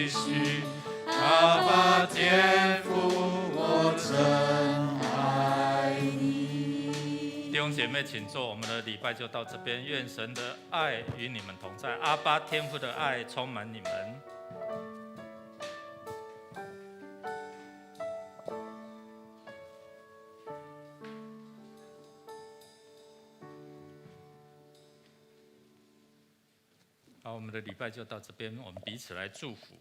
应许，阿爸天父，我真爱你。弟兄姐妹，请坐，我们的礼拜就到这边。愿神的爱与你们同在，阿爸天父的爱充满你们。好，我们的礼拜就到这边，我们彼此来祝福。